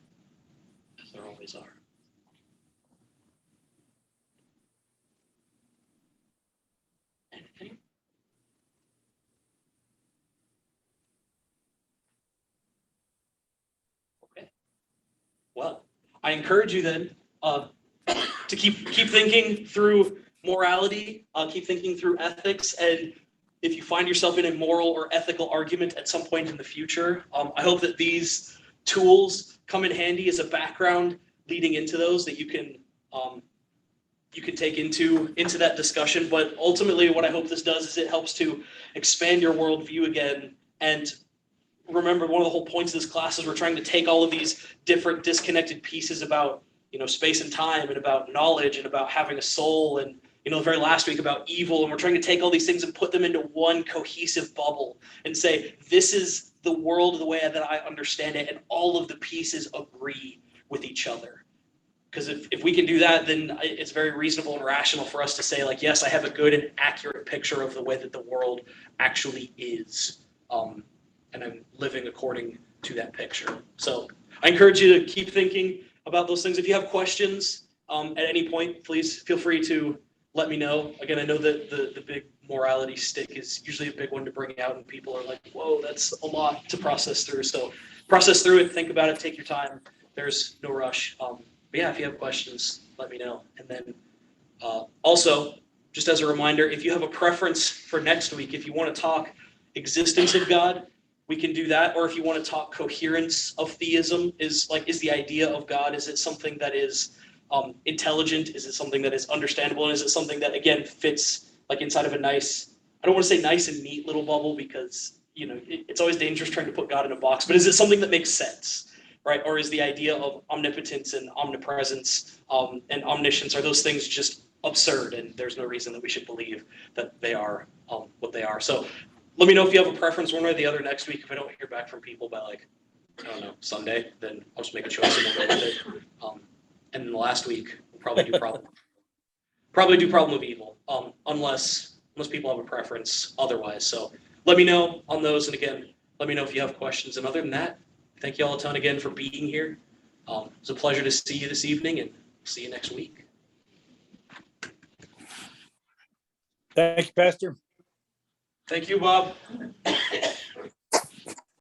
Speaker 1: as there always are. Anything? Okay. Well, I encourage you then to keep thinking through morality, keep thinking through ethics, and if you find yourself in a moral or ethical argument at some point in the future, I hope that these tools come in handy as a background leading into those that you can take into that discussion. But ultimately, what I hope this does is it helps to expand your worldview again. And remember, one of the whole points of this class is we're trying to take all of these different disconnected pieces about space and time and about knowledge and about having a soul and the very last week about evil, and we're trying to take all these things and put them into one cohesive bubble and say, this is the world the way that I understand it, and all of the pieces agree with each other. Because if we can do that, then it's very reasonable and rational for us to say, like, yes, I have a good and accurate picture of the way that the world actually is, and I'm living according to that picture. So I encourage you to keep thinking about those things. If you have questions at any point, please feel free to let me know. Again, I know that the big morality stick is usually a big one to bring out, and people are like, whoa, that's a lot to process through. So process through it, think about it, take your time. There's no rush. But yeah, if you have questions, let me know. And then also, just as a reminder, if you have a preference for next week, if you want to talk existence of God, we can do that. Or if you want to talk coherence of theism, is the idea of God, is it something that is intelligent? Is it something that is understandable? And is it something that, again, fits like inside of a nice, I don't want to say nice and neat little bubble because, it's always dangerous trying to put God in a box, but is it something that makes sense, right? Or is the idea of omnipotence and omnipresence and omniscience, are those things just absurd and there's no reason that we should believe that they are what they are? So let me know if you have a preference one way or the other next week. If I don't hear back from people by Sunday, then I'll just make a choice and we'll go with it. And then the last week, we'll probably do problem of evil, unless people have a preference otherwise. So let me know on those. And again, let me know if you have questions. And other than that, thank you all a ton again for being here. It's a pleasure to see you this evening, and see you next week.
Speaker 5: Thank you, Pastor.
Speaker 1: Thank you, Bob.